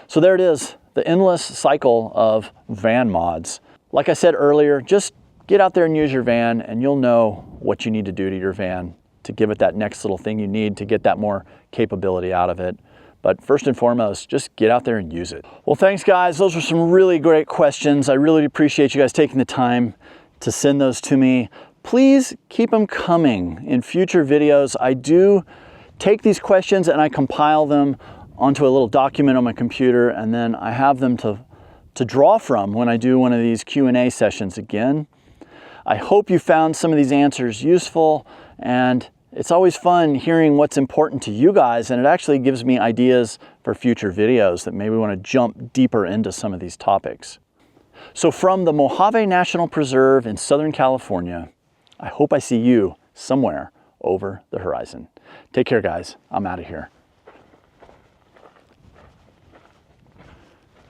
Speaker 1: So there it is, the endless cycle of van mods. Like I said earlier, just get out there and use your van and you'll know what you need to do to your van to give it that next little thing you need to get that more capability out of it. But first and foremost, just get out there and use it. Well, thanks guys. Those were some really great questions. I really appreciate you guys taking the time to send those to me. Please keep them coming in future videos. I do take these questions and I compile them onto a little document on my computer, and then I have them to draw from when I do one of these Q&A sessions again. I hope you found some of these answers useful, and it's always fun hearing what's important to you guys, and it actually gives me ideas for future videos that maybe want to jump deeper into some of these topics. So from the Mojave National Preserve in Southern California, I hope I see you somewhere over the horizon. Take care, guys. I'm out of here.